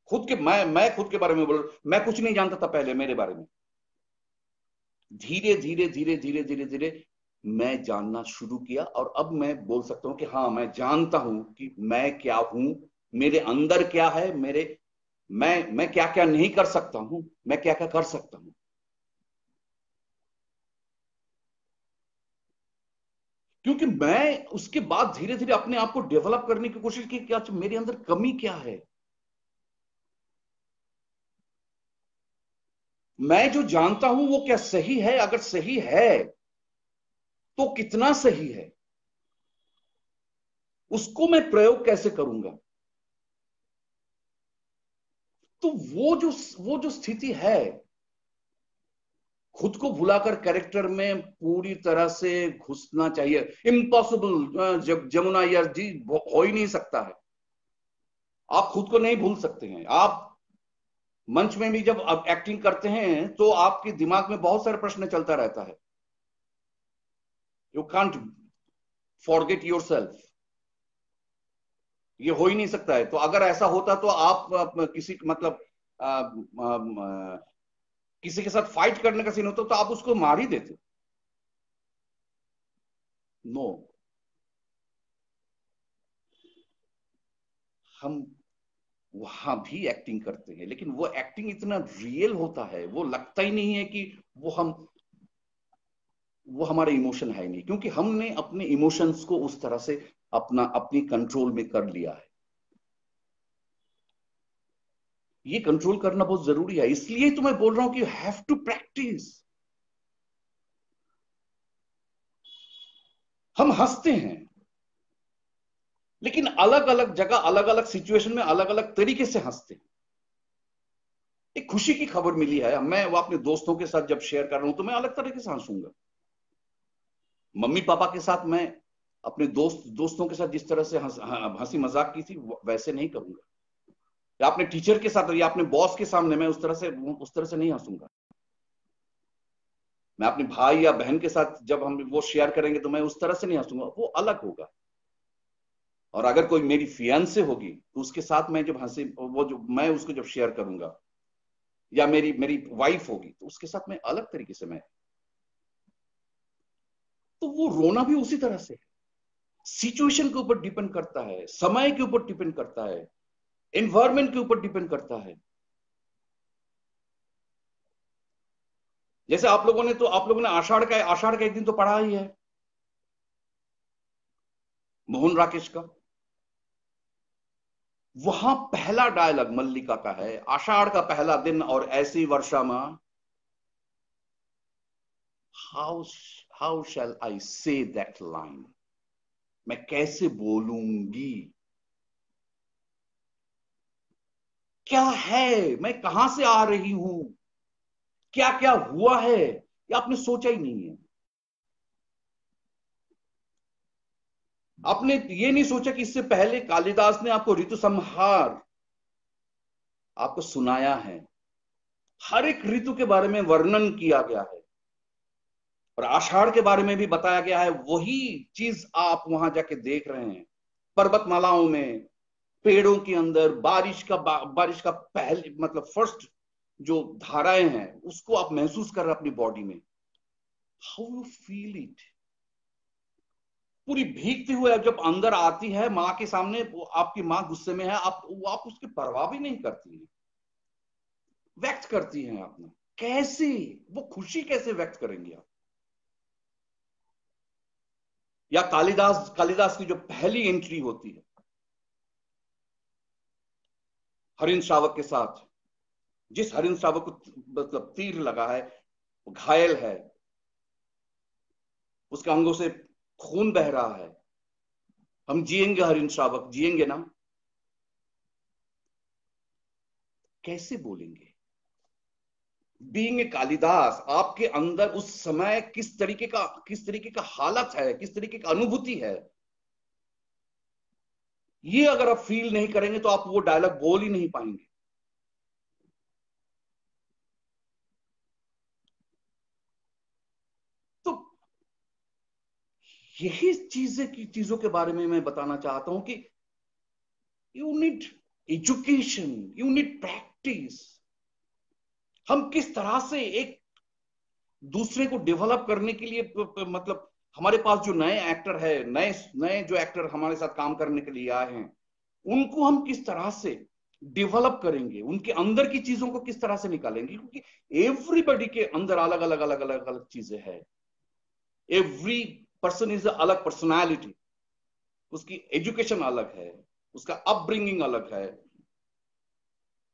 खुद के मैं खुद के बारे में बोल, मैं कुछ नहीं जानता था पहले मेरे बारे में। धीरे धीरे धीरे धीरे धीरे धीरे मैं जानना शुरू किया, और अब मैं बोल सकता हूं कि हाँ, मैं जानता हूं कि मैं क्या हूं, मेरे अंदर क्या है, मेरे मैं क्या क्या नहीं कर सकता हूं, मैं क्या क्या कर सकता हूं। क्योंकि मैं उसके बाद धीरे धीरे अपने आप को डेवलप करने की कोशिश की कि अच्छा मेरे अंदर कमी क्या है। मैं जो जानता हूं वो क्या सही है, अगर सही है तो कितना सही है, उसको मैं प्रयोग कैसे करूंगा। तो वो जो स्थिति है, खुद को भुलाकर कैरेक्टर में पूरी तरह से घुसना चाहिए, इम्पॉसिबल। जब जमुना यार जी हो ही नहीं सकता है। आप खुद को नहीं भूल सकते हैं। आप मंच में भी जब आप एक्टिंग करते हैं तो आपके दिमाग में बहुत सारे प्रश्न चलता रहता है। You can't forget your self. ये हो ही नहीं सकता है। तो अगर ऐसा होता तो आप किसी मतलब आ, आ, आ, किसी के साथ फाइट करने का सीन होता तो आप उसको मार ही देते। नो, हम वहां भी एक्टिंग करते हैं, लेकिन वो एक्टिंग इतना रियल होता है, वो लगता ही नहीं है कि वो हमारे इमोशन है ही नहीं, क्योंकि हमने अपने इमोशंस को उस तरह से अपनी कंट्रोल में कर लिया है। ये कंट्रोल करना बहुत जरूरी है, इसलिए तो मैं बोल रहा हूं कि यू हैव टू प्रैक्टिस। हम हंसते हैं, लेकिन अलग अलग जगह, अलग अलग सिचुएशन में अलग अलग तरीके से हंसते हैं। एक खुशी की खबर मिली है, मैं वो अपने दोस्तों के साथ जब शेयर कर रहा हूं तो मैं अलग तरीके से हंसूंगा। मम्मी पापा के साथ मैं अपने दोस्तों के साथ जिस तरह से हंसी मजाक की थी वैसे नहीं करूंगा। या अपने टीचर के साथ या अपने बॉस के सामने मैं उस तरह से नहीं हंसूंगा। मैं अपने भाई या बहन के साथ जब हम वो शेयर करेंगे तो मैं उस तरह से नहीं हंसूंगा, वो अलग होगा। और अगर कोई मेरी फियांसे होगी तो उसके साथ मैं जब हंसी वो जो मैं उसको जब शेयर करूंगा, या मेरी मेरी वाइफ होगी तो उसके साथ मैं अलग तरीके से मैं। तो वो रोना भी उसी तरह से सिचुएशन के ऊपर डिपेंड करता है, समय के ऊपर डिपेंड करता है, एनवायरमेंट के ऊपर डिपेंड करता है। जैसे आप लोगों ने आषाढ़ का एक दिन तो पढ़ा ही है, मोहन राकेश का। वहां पहला डायलॉग मल्लिका का है, आषाढ़ का पहला दिन और ऐसी वर्षा में, how how shell I say that line. मैं कैसे बोलूंगी, क्या है, मैं कहां से आ रही हूं, क्या क्या हुआ है, ये आपने सोचा ही नहीं है। आपने ये नहीं सोचा कि इससे पहले कालिदास ने आपको ऋतु संहार आपको सुनाया है। हर एक ऋतु के बारे में वर्णन किया गया है, और आषाढ़ के बारे में भी बताया गया है। वही चीज आप वहां जाके देख रहे हैं, पर्वतमालाओं में, पेड़ों के अंदर, बारिश का पहले मतलब फर्स्ट जो धाराएं हैं उसको आप महसूस कर रहे हैं अपनी बॉडी में। How you feel it. पूरी भीगती हुई जब अंदर आती है माँ के सामने, वो आपकी माँ गुस्से में है, आप उसकी परवाह भी नहीं करती है, व्यक्त करती हैं अपना। कैसे, वो खुशी कैसे व्यक्त करेंगे आप। या कालिदास कालिदास की जो पहली एंट्री होती है, हरिन श्रावक के साथ, जिस हरिन श्रावक को मतलब तीर लगा है, वो घायल है, उसके अंगों से खून बह रहा है, हम जिएंगे? हरिन श्रावक जिएंगे ना? कैसे बोलेंगे? बीइंग ए कालिदास, आपके अंदर उस समय किस तरीके का हालत है, किस तरीके का अनुभूति है, ये अगर आप फील नहीं करेंगे तो आप वो डायलॉग बोल ही नहीं पाएंगे। तो यही चीजों के बारे में मैं बताना चाहता हूं कि you need education, you need practice. हम किस तरह से एक दूसरे को डेवलप करने के लिए मतलब हमारे पास जो नए एक्टर है, नए नए जो एक्टर हमारे साथ काम करने के लिए आए हैं, उनको हम किस तरह से डेवलप करेंगे, उनके अंदर की चीजों को किस तरह से निकालेंगे, क्योंकि एवरीबडी के अंदर अलग अलग अलग अलग अलग चीजें हैं। एवरी पर्सन इज अलग पर्सनालिटी, उसकी एजुकेशन अलग है, उसका अपब्रिंगिंग अलग है,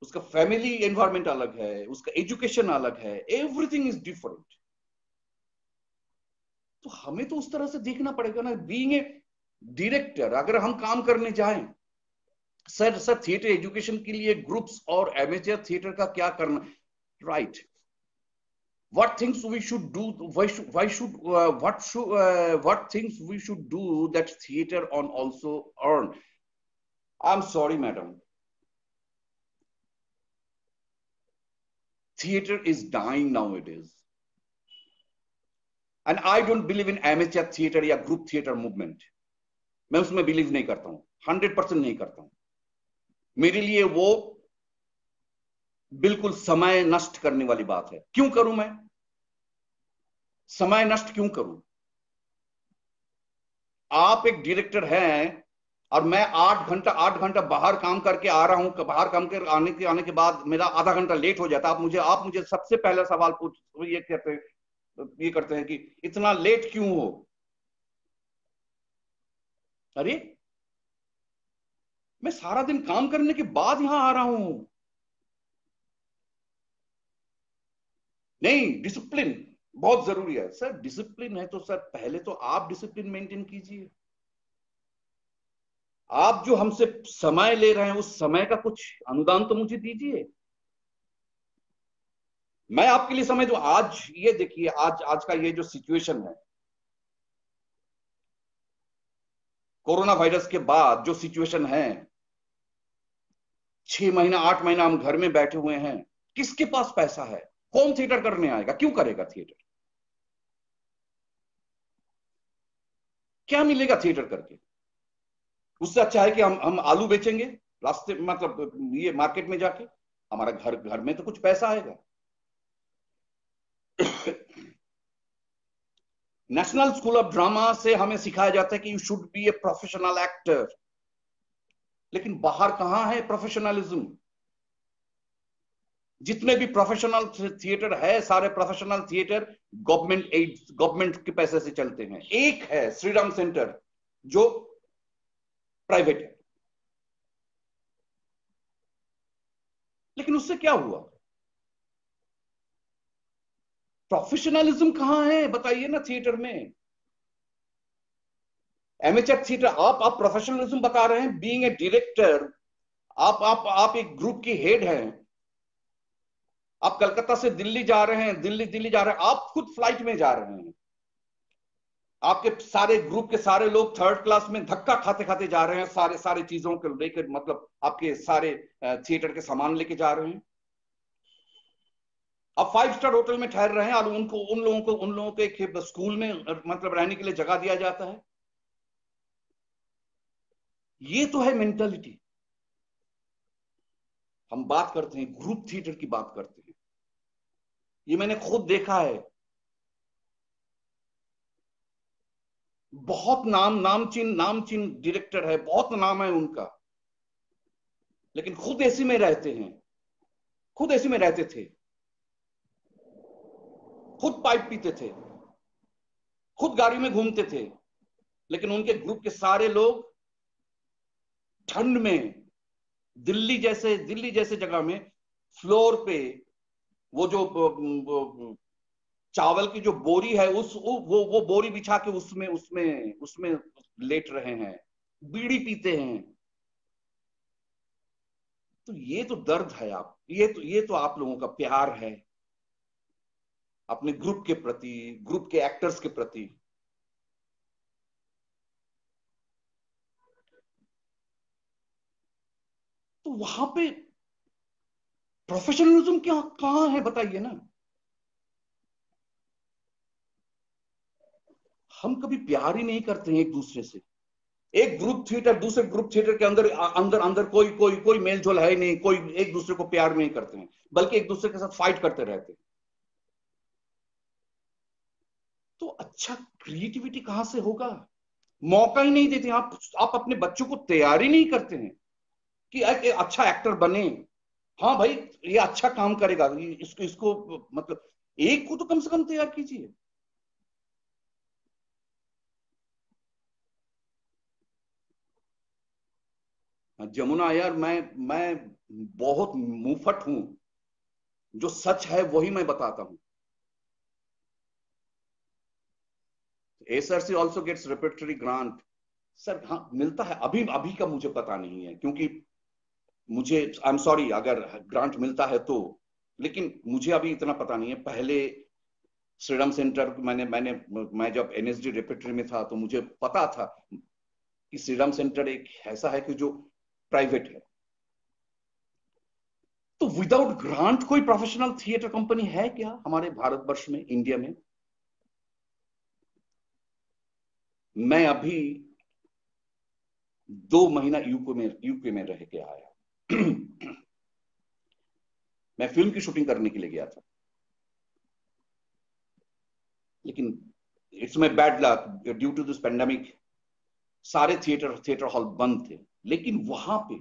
उसका फैमिली एनवायरमेंट अलग है, उसका एजुकेशन अलग है, एवरीथिंग इज डिफरेंट। तो हमें तो उस तरह से देखना पड़ेगा ना। बीइंग ए डायरेक्टर, अगर हम काम करने जाएं, सर थिएटर एजुकेशन के लिए ग्रुप्स और एमेचर थिएटर का क्या करना, right? what things we should do, what things we should do that theater on also earn. I'm sorry madam, theater is dying nowadays, and I don't believe in amateur theater या group theater movement. मैं उसमें बिलीव नहीं करता हूं, 100% नहीं करता हूं। मेरे लिए वो बिल्कुल समय नष्ट करने वाली बात है। क्यों करूं मैं समय नष्ट, क्यों करूं? आप एक डायरेक्टर हैं और मैं 8 घंटा बाहर काम करके आ रहा हूं, बाहर काम कर आने के बाद मेरा आधा घंटा लेट हो जाता है। आप मुझे सबसे पहला सवाल ये करते हैं कि इतना लेट क्यों हो? अरे मैं सारा दिन काम करने के बाद यहां आ रहा हूं। नहीं, डिसिप्लिन बहुत जरूरी है सर। डिसिप्लिन है तो सर पहले तो आप डिसिप्लिन मेंटेन कीजिए। आप जो हमसे समय ले रहे हैं उस समय का कुछ अनुदान तो मुझे दीजिए। मैं आपके लिए समय दूं। आज ये देखिए, आज आज का ये जो सिचुएशन है, कोरोना वायरस के बाद जो सिचुएशन है, 6 महीना 8 महीना हम घर में बैठे हुए हैं। किसके पास पैसा है? कौन थिएटर करने आएगा? क्यों करेगा थिएटर? क्या मिलेगा थिएटर करके? उससे अच्छा है कि हम आलू बेचेंगे रास्ते, मतलब ये मार्केट में जाके। हमारा घर घर में तो कुछ पैसा आएगा। नेशनल स्कूल ऑफ ड्रामा से हमें सिखाया जाता है कि you should be a professional actor, लेकिन बाहर कहां है प्रोफेशनलिज्म? जितने भी प्रोफेशनल थिएटर है, सारे प्रोफेशनल थिएटर गवर्नमेंट के पैसे से चलते हैं। एक है श्रीराम सेंटर जो प्राइवेट है, लेकिन उससे क्या हुआ? प्रोफेशनलिज्म कहां है बताइए ना थिएटर में। एमेचर थिएटर, आप प्रोफेशनलिज्म बता रहे हैं। बीइंग ए डायरेक्टर, आप एक ग्रुप की हेड हैं। आप कलकत्ता से दिल्ली जा रहे हैं, दिल्ली जा रहे हैं, आप खुद फ्लाइट में जा रहे हैं। आपके सारे ग्रुप के सारे लोग थर्ड क्लास में धक्का खाते खाते जा रहे हैं, सारे सारे चीजों को लेकर, मतलब आपके सारे थिएटर के सामान लेके जा रहे हैं। आप 5 स्टार होटल में ठहर रहे हैं और उन लोगों को एक स्कूल में मतलब रहने के लिए जगह दिया जाता है। ये तो है मेंटालिटी। हम बात करते हैं ग्रुप थिएटर की, बात करते हैं। ये मैंने खुद देखा है। बहुत नामचीन डायरेक्टर है, बहुत नाम है उनका, लेकिन खुद एसी में रहते हैं, खुद एसी में रहते थे, खुद पाइप पीते थे, खुद गाड़ी में घूमते थे, लेकिन उनके ग्रुप के सारे लोग ठंड में दिल्ली जैसे जगह में फ्लोर पे वो जो चावल की जो बोरी है उस वो बोरी बिछा के उसमें उसमें उसमें लेट रहे हैं, बीड़ी पीते हैं। तो ये तो दर्द है। आप ये तो आप लोगों का प्यार है अपने ग्रुप के प्रति, ग्रुप के एक्टर्स के प्रति। तो वहां पे प्रोफेशनलिज्म क्या कहां है बताइए ना। हम कभी प्यार ही नहीं करते हैं एक दूसरे से। एक ग्रुप थिएटर दूसरे ग्रुप थिएटर के अंदर अंदर अंदर कोई कोई कोई मेल जोल है ही नहीं, कोई एक दूसरे को प्यार नहीं करते हैं, बल्कि एक दूसरे के साथ फाइट करते रहते हैं। तो अच्छा क्रिएटिविटी कहां से होगा? मौका ही नहीं देते आप अपने बच्चों को तैयारी नहीं करते हैं कि एक अच्छा एक्टर बने। हाँ भाई, ये अच्छा काम करेगा, इसको इसको मतलब एक को तो कम से कम तैयार कीजिए। जमुना यार, मैं बहुत मुंहफट हूं। जो सच है वही मैं बताता हूं। SRC also gets repertory grant. Sir हाँ मिलता है, अभी अभी का मुझे पता नहीं है, क्योंकि मुझे, आई एम सॉरी अगर ग्रांट मिलता है तो, लेकिन मुझे अभी इतना पता नहीं है। पहले श्रीराम सेंटर मैंने मैंने मैं जब एनएसडी रेपेटरी में था तो मुझे पता था कि श्रीराम सेंटर एक ऐसा है कि जो प्राइवेट है। तो विदाउट ग्रांट कोई प्रोफेशनल थिएटर कंपनी है क्या हमारे भारतवर्ष में, इंडिया में? मैं अभी 2 महीना यूके में रह के आया। मैं फिल्म की शूटिंग करने के लिए गया था, लेकिन it's my bad luck, due to this pandemic सारे थिएटर हॉल बंद थे। लेकिन वहां पे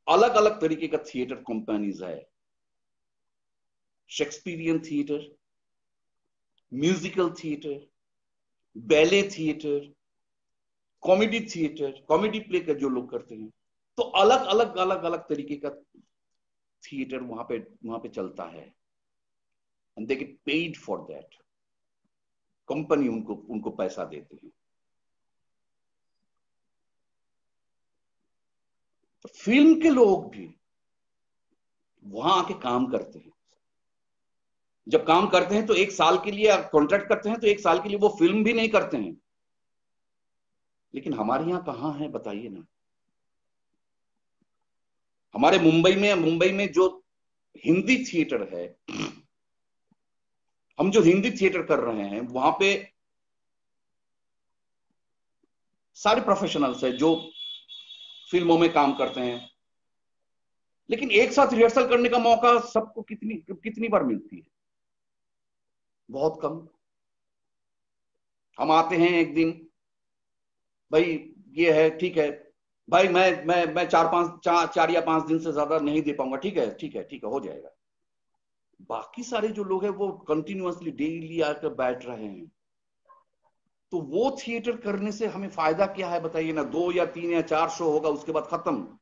अलग अलग तरीके का थिएटर कंपनीज है। Shakespearean theatre, musical theatre, ballet theatre, comedy theatre, comedy play का जो लोग करते हैं। तो अलग अलग तरीके का थिएटर वहां पे चलता है। And they get paid for that. Company उनको उनको पैसा देते हैं। तो फिल्म के लोग भी वहां आके काम करते हैं। जब काम करते हैं तो एक साल के लिए कॉन्ट्रैक्ट करते हैं, तो एक साल के लिए वो फिल्म भी नहीं करते हैं। लेकिन हमारे यहाँ कहाँ है बताइए ना। हमारे मुंबई में जो हिंदी थिएटर है, हम जो हिंदी थिएटर कर रहे हैं वहां पे सारे प्रोफेशनल्स है जो फिल्मों में काम करते हैं। लेकिन एक साथ रिहर्सल करने का मौका सबको कितनी कितनी बार मिलती है? बहुत कम। हम आते हैं एक दिन, भाई ये है ठीक है, भाई मैं 4 या 5 दिन से ज्यादा नहीं दे पाऊंगा, ठीक है ठीक है ठीक है हो जाएगा। बाकी सारे जो लोग हैं वो कंटिन्यूअसली डेली आकर बैठ रहे हैं। तो वो थिएटर करने से हमें फायदा क्या है बताइए ना? 2 या 3 या 4 शो होगा, उसके बाद खत्म।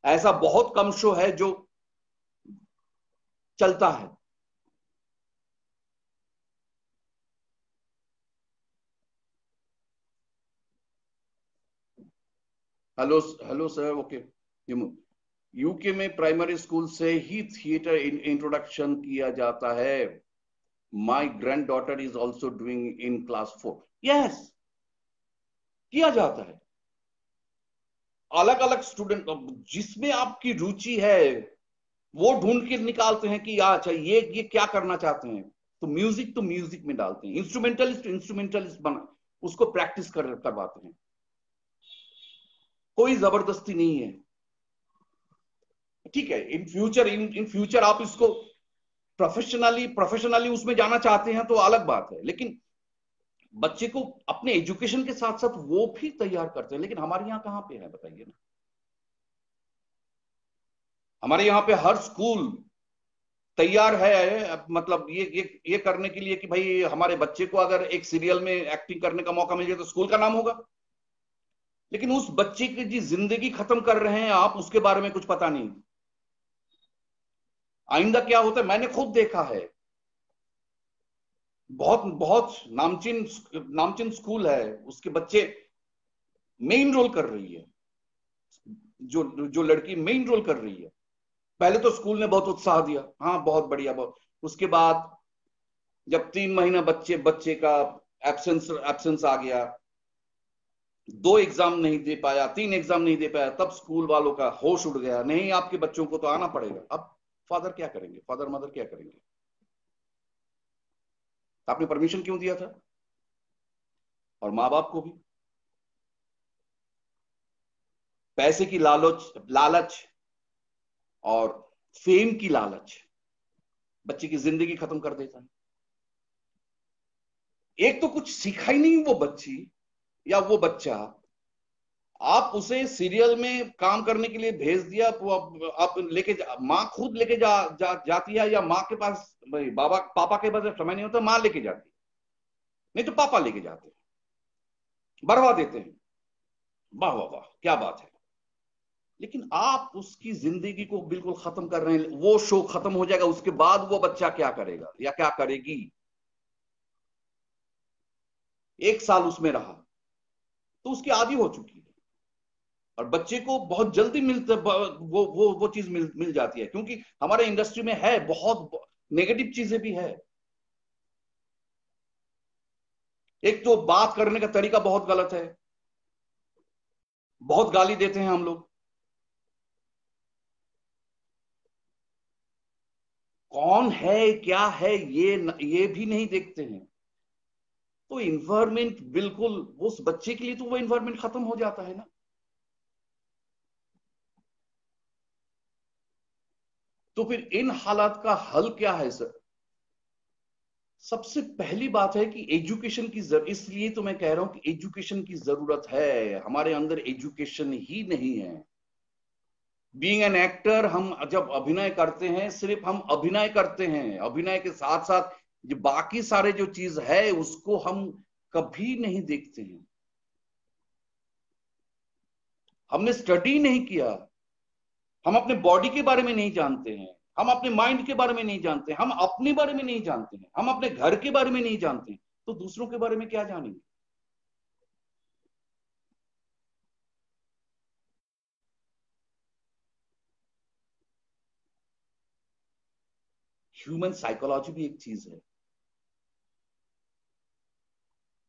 ऐसा बहुत कम शो है जो चलता है। Hello hello sir, okay. UK में प्राइमरी स्कूल से ही थिएटर इंट्रोडक्शन किया जाता है। My grand daughter is also doing in class 4। Yes, किया जाता है। अलग अलग स्टूडेंट जिसमें आपकी रुचि है वो ढूंढ के निकालते हैं कि अच्छा ये क्या करना चाहते हैं। तो म्यूजिक में डालते हैं, इंस्ट्रूमेंटलिस्ट बना उसको प्रैक्टिस करवाते हैं। कोई जबरदस्ती नहीं है। ठीक है, इन फ्यूचर आप इसको प्रोफेशनली उसमें जाना चाहते हैं तो अलग बात है। लेकिन बच्चे को अपने एजुकेशन के साथ साथ वो भी तैयार करते हैं। लेकिन हमारे यहाँ कहाँ पे है बताइए ना। हमारे यहाँ पे हर स्कूल तैयार है, मतलब ये करने के लिए कि भाई हमारे बच्चे को अगर एक सीरियल में एक्टिंग करने का मौका मिल जाए तो स्कूल का नाम होगा। लेकिन उस बच्चे की जी जिंदगी खत्म कर रहे हैं आप, उसके बारे में कुछ पता नहीं। आइंदा क्या होता है मैंने खुद देखा है। बहुत बहुत नामचीन नामचीन स्कूल है, उसके बच्चे मेन रोल कर रही है, जो जो लड़की मेन रोल कर रही है। पहले तो स्कूल ने बहुत उत्साह दिया, हाँ बहुत बढ़िया बहुत। उसके बाद जब 3 महीना बच्चे बच्चे का एब्सेंस एब्सेंस आ गया, 2 एग्जाम नहीं दे पाया, 3 एग्जाम नहीं दे पाया, तब स्कूल वालों का होश उड़ गया, नहीं आपके बच्चों को तो आना पड़ेगा। अब फादर क्या करेंगे, फादर मदर क्या करेंगे? आपने परमिशन क्यों दिया था? और माँ बाप को भी पैसे की लालच लालच और फेम की लालच बच्चे की जिंदगी खत्म कर देता है। एक तो कुछ सीखा ही नहीं वो बच्ची या वो बच्चा, आप उसे सीरियल में काम करने के लिए भेज दिया, आप लेके माँ खुद लेके जाती है, या माँ के पास भाई बाबा पापा के पास जब समय नहीं होता माँ लेके जाती है, नहीं तो पापा लेके जाते हैं, बढ़वा देते हैं, वाह वाह वाह क्या बात है। लेकिन आप उसकी जिंदगी को बिल्कुल खत्म कर रहे हैं। वो शो खत्म हो जाएगा, उसके बाद वो बच्चा क्या करेगा या क्या करेगी? 1 साल उसमें रहा तो उसकी आदि हो चुकी है। और बच्चे को बहुत जल्दी मिलता वो चीज मिल जाती है, क्योंकि हमारे इंडस्ट्री में है बहुत नेगेटिव चीजें भी है। एक तो बात करने का तरीका बहुत गलत है, बहुत गाली देते हैं हम लोग, कौन है क्या है ये भी नहीं देखते हैं। तो इन्वायरमेंट बिल्कुल उस बच्चे के लिए तो वो इन्वायरमेंट खत्म हो जाता है ना। तो फिर इन हालात का हल क्या है सर? सबसे पहली बात है कि एजुकेशन की जरूरत, इसलिए तो मैं कह रहा हूं कि एजुकेशन की जरूरत है। हमारे अंदर एजुकेशन ही नहीं है। बीइंग एन एक्टर, हम जब अभिनय करते हैं सिर्फ हम अभिनय करते हैं, अभिनय के साथ साथ जो बाकी सारे जो चीज है उसको हम कभी नहीं देखते हैं। हमने स्टडी नहीं किया, हम अपने बॉडी के बारे में नहीं जानते हैं, हम अपने माइंड के बारे में नहीं जानते, हम अपने बारे में नहीं जानते हैं, हम अपने घर के बारे में नहीं जानते हैं, तो दूसरों के बारे में क्या जानेंगे? ह्यूमन साइकोलॉजी भी एक चीज है,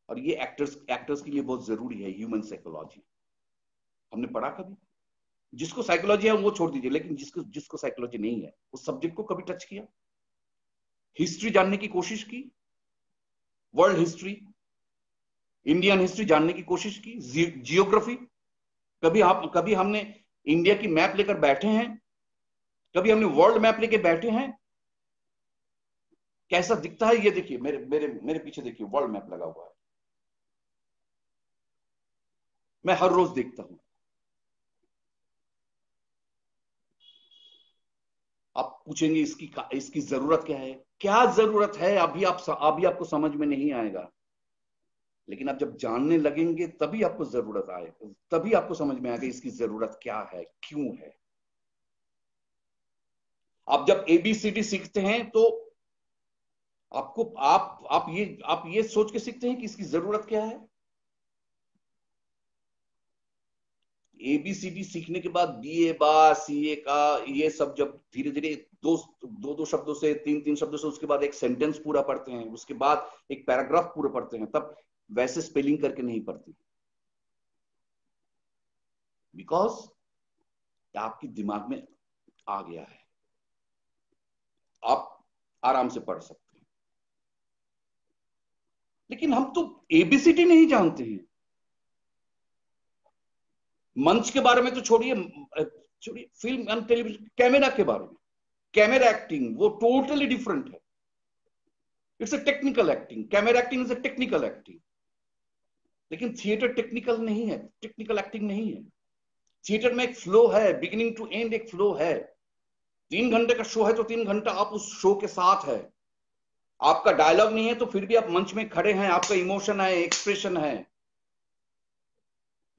और ये एक्टर्स एक्टर्स के लिए बहुत जरूरी है ह्यूमन साइकोलॉजी। हमने पढ़ा कभी? जिसको साइकोलॉजी है वो छोड़ दीजिए, लेकिन जिसको जिसको साइकोलॉजी नहीं है उस सब्जेक्ट को कभी टच किया? हिस्ट्री जानने की कोशिश की, वर्ल्ड हिस्ट्री, इंडियन हिस्ट्री जानने की कोशिश की, जियोग्राफी? कभी हमने इंडिया की मैप लेकर बैठे हैं? कभी हमने वर्ल्ड मैप लेकर बैठे हैं? कैसा दिखता है ये देखिए, मेरे मेरे मेरे पीछे देखिए वर्ल्ड मैप लगा हुआ है, मैं हर रोज देखता हूं। आप पूछेंगे इसकी जरूरत क्या है? क्या जरूरत है अभी आपको समझ में नहीं आएगा, लेकिन आप जब जानने लगेंगे तभी आपको जरूरत आएगा, तभी आपको समझ में आएगा इसकी जरूरत क्या है, क्यों है। आप जब एबीसीडी सीखते हैं तो आपको आप ये सोच के सीखते हैं कि इसकी जरूरत क्या है। एबीसीडी सीखने के बाद बीए बा सीए का ये सब जब धीरे धीरे दो दो दो शब्दों से तीन तीन शब्दों से, उसके बाद एक सेंटेंस पूरा पढ़ते हैं, उसके बाद एक पैराग्राफ पूरा पढ़ते हैं, तब वैसे स्पेलिंग करके नहीं पढ़ते, बिकॉज आपके दिमाग में आ गया है, आप आराम से पढ़ सकते हैं। लेकिन हम तो एबीसीडी नहीं जानते हैं। मंच के बारे में तो छोड़िए, छोड़िए फिल्म एंड टेलीविजन, कैमरा के बारे में, कैमरा एक्टिंग वो टोटली डिफरेंट है। It's a technical acting, camera acting is a technical acting. लेकिन थिएटर टेक्निकल नहीं है, टेक्निकल एक्टिंग नहीं है। थिएटर में एक फ्लो है, बिगिनिंग टू एंड एक फ्लो है। 3 घंटे का शो है तो 3 घंटा आप उस शो के साथ है। आपका डायलॉग नहीं है तो फिर भी आप मंच में खड़े हैं, आपका इमोशन है, एक्सप्रेशन है।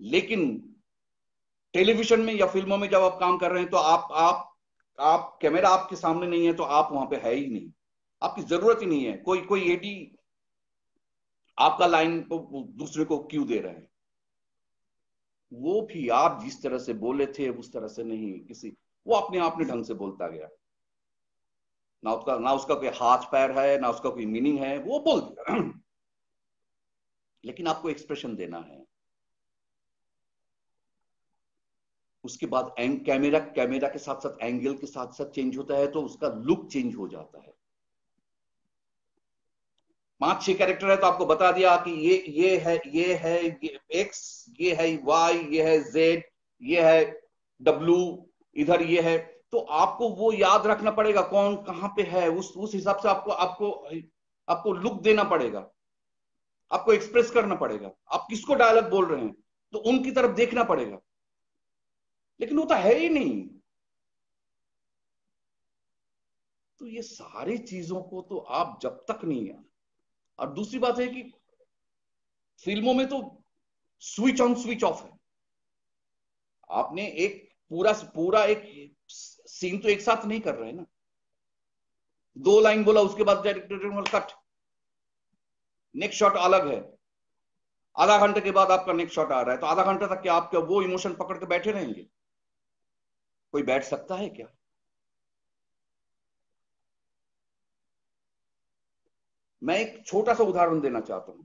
लेकिन टेलीविजन में या फिल्मों में जब आप काम कर रहे हैं तो आप कैमरा आपके सामने नहीं है तो आप वहां पे है ही नहीं, आपकी जरूरत ही नहीं है। कोई कोई एडी आपका लाइन को दूसरे को क्यों दे रहे हैं? वो भी आप जिस तरह से बोले थे उस तरह से नहीं, किसी वो अपने आप ने ढंग से बोलता गया, ना उसका कोई हाथ पैर है, ना उसका कोई मीनिंग है, वो बोल दिया। लेकिन आपको एक्सप्रेशन देना है। उसके बाद कैमरा कैमरा के साथ साथ एंगल के साथ साथ चेंज होता है तो उसका लुक चेंज हो जाता है। 5-6 कैरेक्टर है तो आपको बता दिया कि ये है एक्स, ये है वाई, ये है जेड, ये है डब्ल्यू, इधर ये है। तो आपको वो याद रखना पड़ेगा कौन कहां पे है, उस हिसाब से आपको आपको आपको लुक देना पड़ेगा, आपको एक्सप्रेस करना पड़ेगा। आप किसको डायलॉग बोल रहे हैं तो उनकी तरफ देखना पड़ेगा, लेकिन वो तो है ही नहीं। तो ये सारी चीजों को तो आप जब तक नहीं है। और दूसरी बात है कि फिल्मों में तो स्विच ऑन स्विच ऑफ है। आपने एक पूरा पूरा एक सीन तो एक साथ नहीं कर रहे हैं ना। 2 लाइन बोला उसके बाद डायरेक्टर कट, नेक्स्ट शॉट अलग है। आधा घंटे के बाद आपका नेक्स्ट शॉट आ रहा है तो आधा घंटे तक क्या आप वो इमोशन पकड़ के बैठे रहेंगे? कोई बैठ सकता है क्या? मैं एक छोटा सा उदाहरण देना चाहता हूं।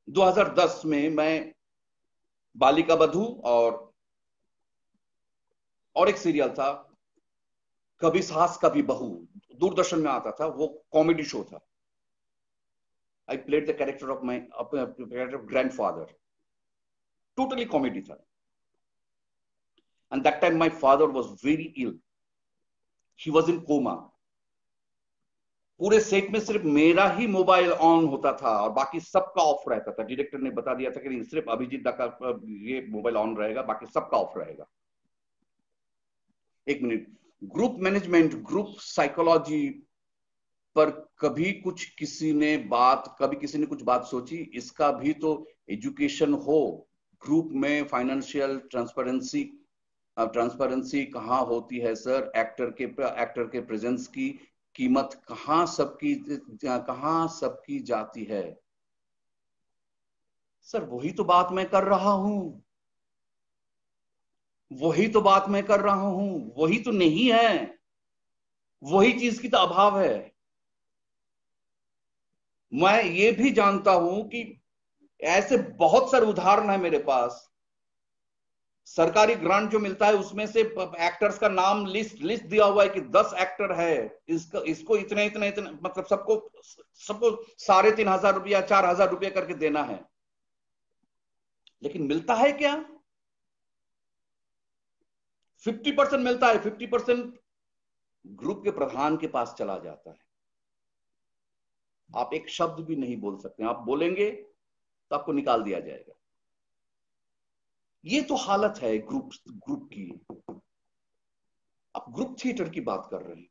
2010 में मैं बालिका बधू और एक सीरियल था कभी सास कभी बहू, दूरदर्शन में आता था, वो कॉमेडी शो था। I played the character of my grandfather, totally comedy था। And that time my father was very ill, he was in coma. पूरे सेट में सिर्फ मेरा ही मोबाइल ऑन होता था और बाकी सबका ऑफ रहता था। डायरेक्टर ने बता दिया था कि सिर्फ अभिजीत दा का ये मोबाइल ऑन रहेगा, बाकी सबका ऑफ रहेगा। एक minute, group management, group psychology पर कभी किसी ने कुछ बात सोची? इसका भी तो एजुकेशन हो। ग्रुप में फाइनेंशियल ट्रांसपेरेंसी कहाँ होती है सर? एक्टर के प्रेजेंस की कीमत कहाँ सबकी जाती है? सर वही तो बात मैं कर रहा हूं, वही तो नहीं है, वही चीज की तो अभाव है। मैं ये भी जानता हूं कि ऐसे बहुत सारे उदाहरण है मेरे पास। सरकारी ग्रांट जो मिलता है उसमें से एक्टर्स का नाम लिस्ट दिया हुआ है कि 10 एक्टर है, इसको इतने इतने इतने मतलब सबको सबको 3,500 रुपया 4,000 रुपया करके देना है। लेकिन मिलता है क्या? 50% मिलता है, 50% ग्रुप के प्रधान के पास चला जाता है। आप एक शब्द भी नहीं बोल सकते, आप बोलेंगे तो आपको निकाल दिया जाएगा। ये तो हालत है ग्रुप की। आप ग्रुप थिएटर की बात कर रहे हैं।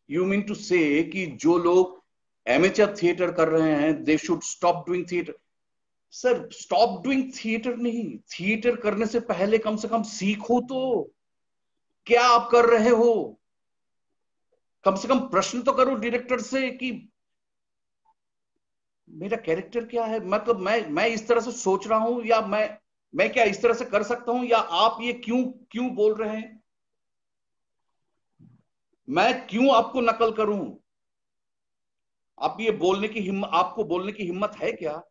यू मीन टू से कि जो लोग एमेचर थिएटर कर रहे हैं they should stop doing theatre? Sir stop doing theatre नहीं, थिएटर करने से कम सीखो तो क्या आप कर रहे हो। कम से कम प्रश्न तो करो डायरेक्टर से कि मेरा कैरेक्टर क्या है, मतलब मैं इस तरह से सोच रहा हूं या मैं क्या इस तरह से कर सकता हूं, या आप ये क्यों क्यों बोल रहे हैं, मैं क्यों आपको नकल करूं? आप ये बोलने की हिम्मत, आपको बोलने की हिम्मत है क्या?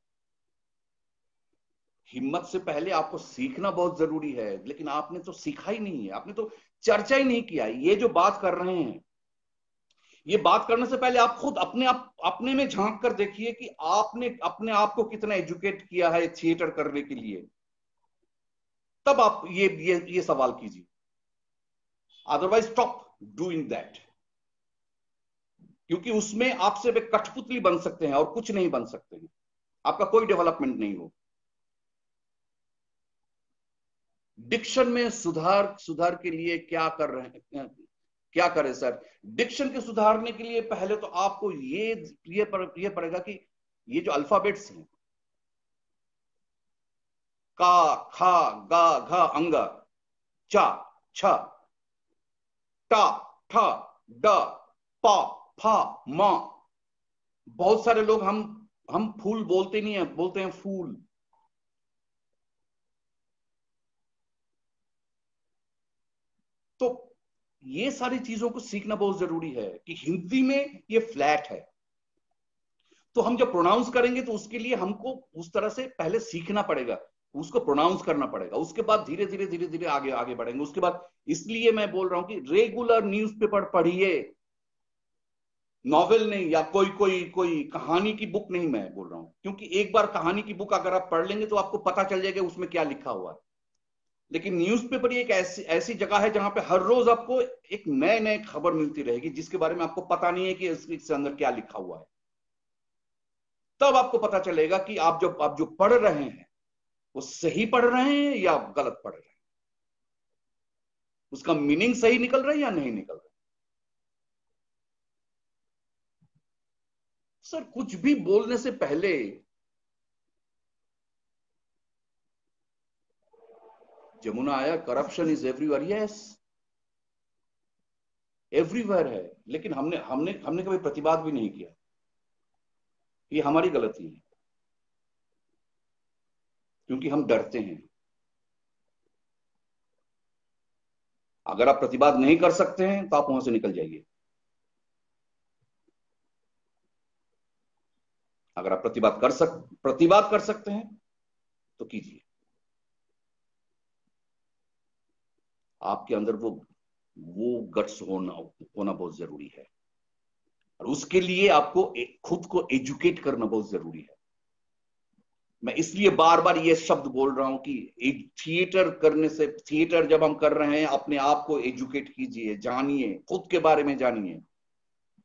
हिम्मत से पहले आपको सीखना बहुत जरूरी है, लेकिन आपने तो सीखा ही नहीं है, आपने तो चर्चा ही नहीं किया। ये जो बात कर रहे हैं, ये बात करने से पहले आप खुद अपने में झांक कर देखिए कि आपने अपने आप को कितना एजुकेट किया है थिएटर करने के लिए, तब आप ये सवाल कीजिए। अदरवाइज स्टॉप डूइंग दैट, क्योंकि उसमें आप सिर्फ एक कठपुतली बन सकते हैं और कुछ नहीं बन सकते हैं, आपका कोई डेवलपमेंट नहीं हो। डिक्शन में सुधार के लिए क्या कर रहे हैं, क्या करें सर? डिक्शन के सुधारने के लिए पहले तो आपको ये पड़ेगा कि ये जो अल्फाबेट्स हैं, का, खा, गा, घा, अंग, चा, छ, टा, ठ, ड, पा, फा, मा। बहुत सारे लोग हम फूल बोलते नहीं है, बोलते हैं फूल। तो ये सारी चीजों को सीखना बहुत जरूरी है कि हिंदी में ये फ्लैट है, तो हम जब प्रोनाउंस करेंगे तो उसके लिए हमको उस तरह से पहले सीखना पड़ेगा, उसको प्रोनाउंस करना पड़ेगा, उसके बाद धीरे धीरे धीरे धीरे आगे आगे बढ़ेंगे। उसके बाद इसलिए मैं बोल रहा हूं कि रेगुलर न्यूज़पेपर पढ़िए, नॉवेल नहीं, या कोई कोई कोई कहानी की बुक नहीं मैं बोल रहा हूं, क्योंकि एक बार कहानी की बुक अगर आप पढ़ लेंगे तो आपको पता चल जाएगा उसमें क्या लिखा हुआ है। लेकिन न्यूज़पेपर एक ऐसी ऐसी जगह है जहां पे हर रोज आपको एक नए नए खबर मिलती रहेगी जिसके बारे में आपको पता नहीं है कि इसके अंदर क्या लिखा हुआ है। तब आपको पता चलेगा कि आप जो पढ़ रहे हैं वो सही पढ़ रहे हैं या गलत पढ़ रहे हैं, उसका मीनिंग सही निकल रहा है या नहीं निकल रहा है। सर कुछ भी बोलने से पहले जमुना आया, corruption is everywhere, yes everywhere है, लेकिन हमने हमने हमने कभी प्रतिवाद भी नहीं किया। ये हमारी गलती है, क्योंकि हम डरते हैं। अगर आप प्रतिवाद नहीं कर सकते हैं तो आप वहां से निकल जाइए। अगर आप प्रतिवाद कर सकते हैं तो कीजिए। आपके अंदर वो गट्स होना होना बहुत जरूरी है, और उसके लिए आपको खुद को एजुकेट करना बहुत जरूरी है। मैं इसलिए बार बार ये शब्द बोल रहा हूं कि थिएटर करने से, थिएटर जब हम कर रहे हैं अपने आप को एजुकेट कीजिए, जानिए, खुद के बारे में जानिए,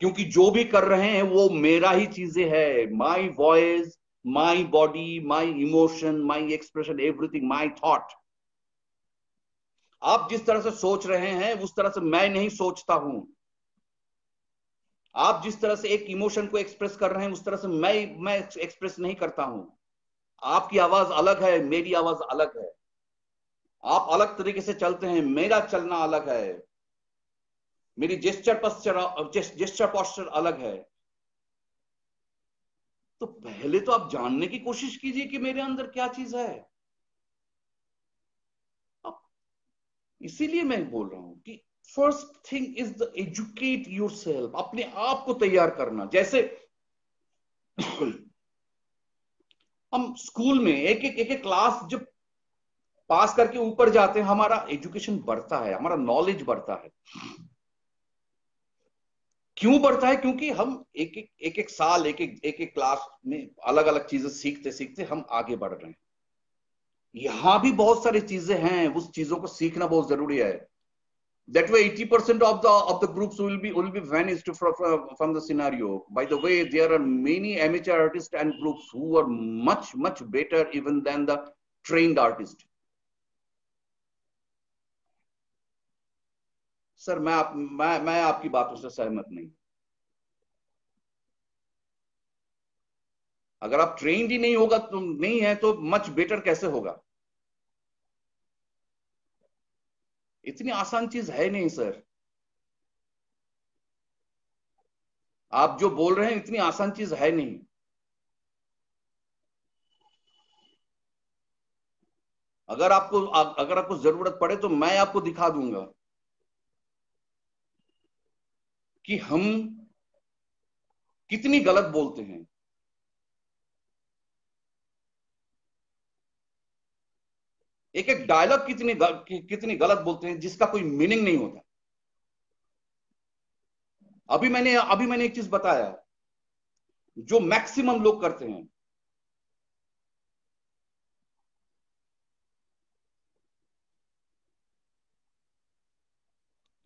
क्योंकि जो भी कर रहे हैं वो मेरा ही चीजें है, my voice, my body, my emotion, my expression, everything my thought. आप जिस तरह से सोच रहे हैं उस तरह से मैं नहीं सोचता हूं। आप जिस तरह से एक इमोशन को एक्सप्रेस कर रहे हैं उस तरह से मैं एक्सप्रेस नहीं करता हूं। आपकी आवाज अलग है, मेरी आवाज अलग है। आप अलग तरीके से चलते हैं, मेरा चलना अलग है, मेरी जेस्चर पॉस्चर अलग है। तो पहले तो आप जानने की कोशिश कीजिए कि मेरे अंदर क्या चीज है। अब इसीलिए मैं बोल रहा हूं कि first thing is the educate your self, अपने आप को तैयार करना। जैसे हम स्कूल में एक क्लास जब पास करके ऊपर जाते हैं, हमारा एजुकेशन बढ़ता है, हमारा नॉलेज बढ़ता है। क्यों बढ़ता है? क्योंकि हम एक एक साल एक एक क्लास में अलग अलग चीजें सीखते सीखते हम आगे बढ़ रहे हैं। यहां भी बहुत सारी चीजें हैं, उस चीजों को सीखना बहुत जरूरी है। That way 80% of the groups will be vanished from the scenario. By the way, there are many amateur artists and groups who are much better even than the trained artist. Sir मैं आपकी बातों से सहमत नहीं। अगर आप ट्रेंड ही नहीं होगा तो नहीं है तो मच बेटर कैसे होगा? इतनी आसान चीज है नहीं सर। आप जो बोल रहे हैं इतनी आसान चीज है नहीं। अगर आपको जरूरत पड़े तो मैं आपको दिखा दूंगा कि हम कितनी गलत बोलते हैं। एक एक डायलॉग कितनी गलत बोलते हैं जिसका कोई मीनिंग नहीं होता। अभी मैंने एक चीज बताया जो मैक्सिमम लोग करते हैं।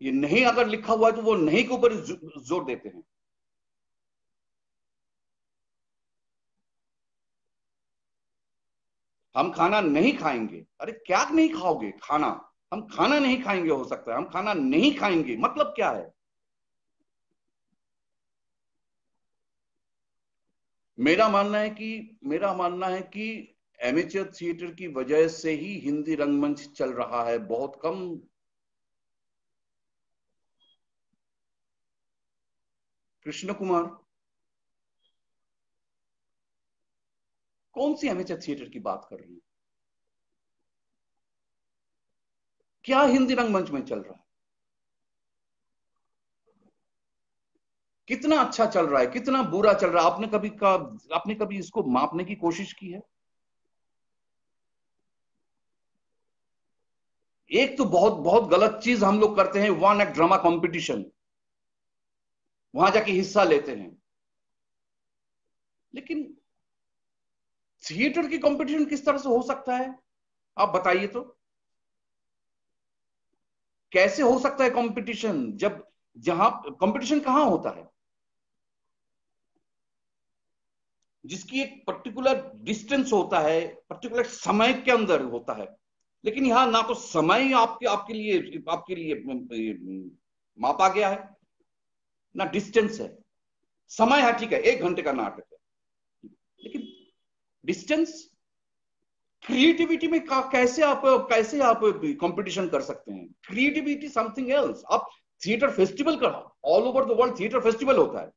ये नहीं अगर लिखा हुआ है तो वो नहीं के ऊपर जोर देते हैं। हम खाना नहीं खाएंगे, अरे क्या नहीं खाओगे खाना? हम खाना नहीं खाएंगे, हो सकता है हम खाना नहीं खाएंगे, मतलब क्या है? मेरा मानना है कि एमेच्योर थिएटर की वजह से ही हिंदी रंगमंच चल रहा है। बहुत कम। कृष्ण कुमार, कौन सी एमेच्योर थिएटर की बात कर रही है? क्या हिंदी रंगमंच में चल रहा है? कितना अच्छा चल रहा है, कितना बुरा चल रहा है? आपने कभी इसको मापने की कोशिश की है? एक तो बहुत बहुत गलत चीज हम लोग करते हैं, वन एक्ट ड्रामा कंपटीशन, वहां जाके हिस्सा लेते हैं। लेकिन थिएटर की कंपटीशन किस तरह से हो सकता है? आप बताइए तो। कैसे हो सकता है कंपटीशन? जब जहां कंपटीशन कहां होता है? जिसकी एक पर्टिकुलर डिस्टेंस होता है, पर्टिकुलर समय के अंदर होता है। लेकिन यहां ना तो समय आपके लिए मापा गया है, ना डिस्टेंस है। समय है, ठीक है, 1 घंटे का नाटक है, लेकिन डिस्टेंस, क्रिएटिविटी में कैसे आप कंपटीशन कर सकते हैं? Creativity something else. आप थिएटर फेस्टिवल का, all over the world theatre festival होता है।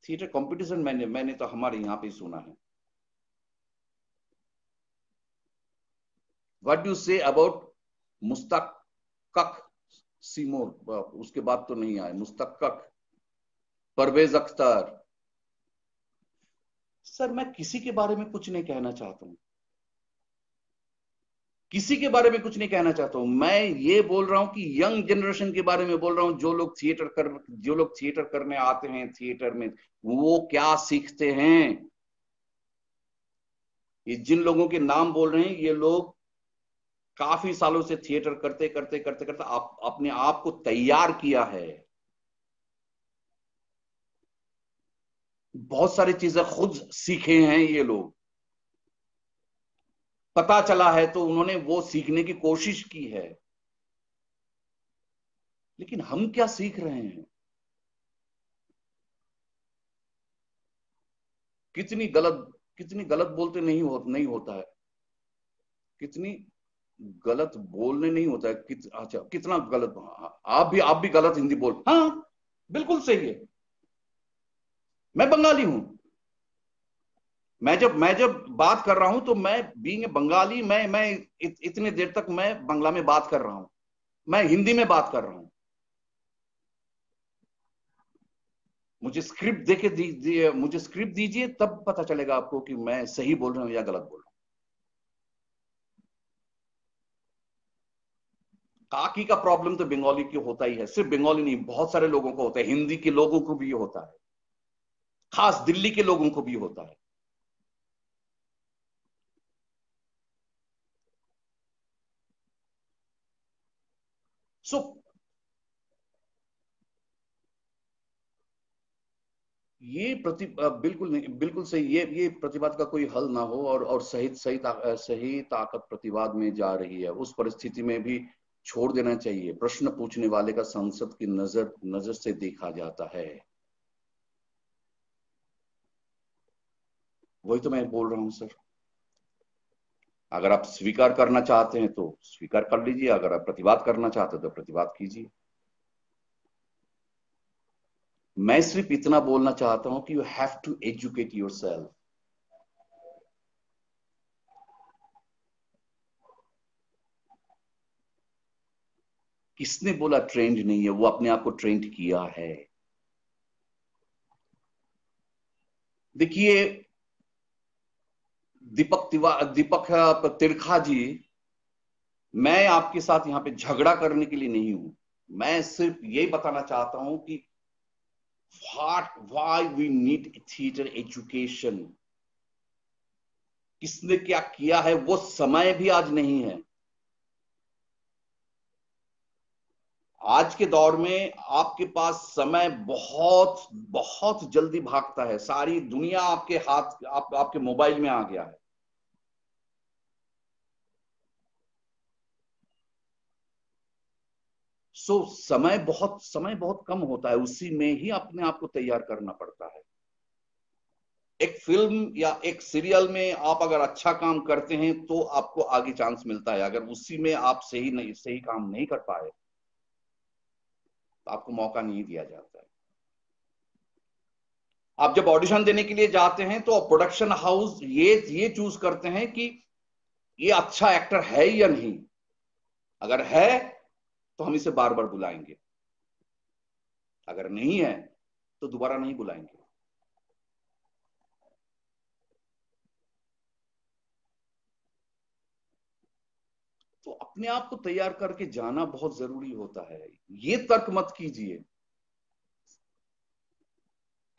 थिएटर कंपटीशन मैंने मैंने तो हमारे यहां पे सुना है। What do say about Mushtaq Seymour? उसके बाद तो नहीं आए मुस्तक, परवेज अख्तर। सर, मैं किसी के बारे में कुछ नहीं कहना चाहता हूं, किसी के बारे में कुछ नहीं कहना चाहता हूं। मैं ये बोल रहा हूं कि यंग जनरेशन के बारे में बोल रहा हूं। जो लोग थिएटर करने आते हैं थिएटर में, वो क्या सीखते हैं? ये जिन लोगों के नाम बोल रहे हैं, ये लोग काफी सालों से थिएटर करते करते करते करते अपने आप को तैयार किया है। बहुत सारी चीजें खुद सीखे हैं ये लोग। पता चला है तो उन्होंने वो सीखने की कोशिश की है। लेकिन हम क्या सीख रहे हैं? कितनी गलत कितनी गलत बोलते नहीं होता है। कितनी गलत बोलने नहीं होता है। अच्छा, कितना गलत। आप भी गलत हिंदी बोल, हाँ, बिल्कुल सही है। मैं बंगाली हूं। मैं जब बात कर रहा हूं तो मैं बीइंग ए बंगाली, इतने देर तक मैं बांग्ला में बात कर रहा हूं, मैं हिंदी में बात कर रहा हूं। मुझे स्क्रिप्ट दीजिए, तब पता चलेगा आपको कि मैं सही बोल रहा हूं या गलत बोल रहा हूं। काकी का प्रॉब्लम तो बंगाली की होता ही है, सिर्फ बंगाली नहीं, बहुत सारे लोगों को होता है। हिंदी के लोगों को भी होता है, खास दिल्ली के लोगों को भी होता है। सो बिल्कुल नहीं, बिल्कुल सही। ये प्रतिवाद का कोई हल ना हो, और सही ताकत प्रतिवाद में जा रही है। उस परिस्थिति में भी छोड़ देना चाहिए। प्रश्न पूछने वाले का संसद की नजर नजर से देखा जाता है। वही तो मैं बोल रहा हूं सर। अगर आप स्वीकार करना चाहते हैं तो स्वीकार कर लीजिए, अगर आप प्रतिवाद करना चाहते हैं तो प्रतिवाद कीजिए। मैं सिर्फ इतना बोलना चाहता हूं कि you have to educate your self. किसने बोला ट्रेंड नहीं है? वो अपने आप को ट्रेंड किया है। देखिए, दीपक तिरखा जी, मैं आपके साथ यहां पे झगड़ा करने के लिए नहीं हूं। मैं सिर्फ यही बताना चाहता हूं कि why we need theatre education. किसने क्या किया है, वो समय भी आज नहीं है। आज के दौर में आपके पास समय बहुत बहुत जल्दी भागता है। सारी दुनिया आपके हाथ, आपके मोबाइल में आ गया है। समय बहुत कम होता है, उसी में ही अपने आप को तैयार करना पड़ता है। एक फिल्म या एक सीरियल में आप अगर अच्छा काम करते हैं तो आपको आगे चांस मिलता है, अगर उसी में आप सही काम नहीं कर पाए तो आपको मौका नहीं दिया जाता है। आप जब ऑडिशन देने के लिए जाते हैं तो प्रोडक्शन हाउस ये चूज करते हैं कि ये अच्छा एक्टर है या नहीं। अगर है तो हम इसे बार बार बुलाएंगे, अगर नहीं है तो दोबारा नहीं बुलाएंगे। तो अपने आप को तैयार करके जाना बहुत जरूरी होता है। ये तर्क मत कीजिए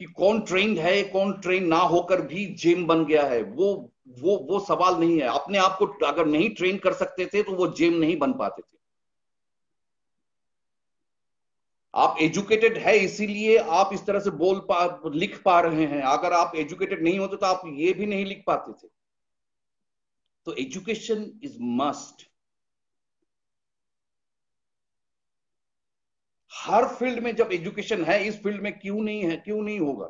कि कौन ट्रेंड है, कौन ट्रेन ना होकर भी जेम बन गया है। वो सवाल नहीं है। अपने आप को अगर नहीं ट्रेन कर सकते थे तो वो जेम नहीं बन पाते थे। आप एजुकेटेड है इसीलिए आप इस तरह से लिख पा रहे हैं। अगर आप एजुकेटेड नहीं होते तो आप ये भी नहीं लिख पाते थे। तो education is must. Her field में जब एजुकेशन है, इस फील्ड में क्यों नहीं है, क्यों नहीं होगा?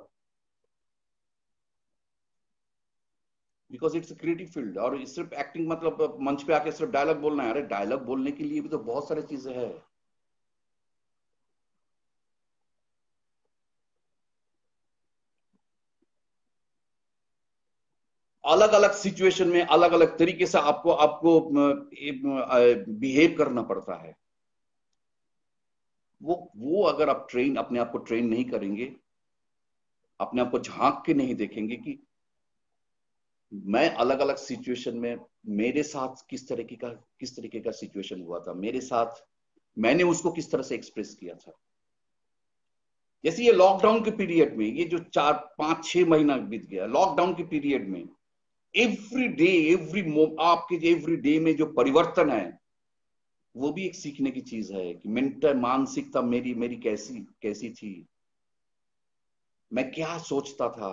Because it's creative field. और सिर्फ एक्टिंग मतलब मंच पे आके सिर्फ डायलॉग बोलना है? अरे डायलॉग बोलने के लिए भी तो बहुत सारी चीजें हैं। अलग अलग सिचुएशन में अलग अलग तरीके से आपको आपको बिहेव करना पड़ता है। वो अगर आप अपने आप को ट्रेन नहीं करेंगे, अपने आप को झांक के नहीं देखेंगे कि मैं अलग अलग सिचुएशन में मेरे साथ किस तरीके का सिचुएशन हुआ था, मेरे साथ मैंने उसको किस तरह से एक्सप्रेस किया था। जैसे ये लॉकडाउन के पीरियड में, ये जो 4 5 6 महीना बीत गया लॉकडाउन के पीरियड में, एवरी डे आपके एवरी डे में जो परिवर्तन है वो भी एक सीखने की चीज है कि मेंटल मानसिकता मेरी मेरी कैसी कैसी थी, मैं क्या सोचता था।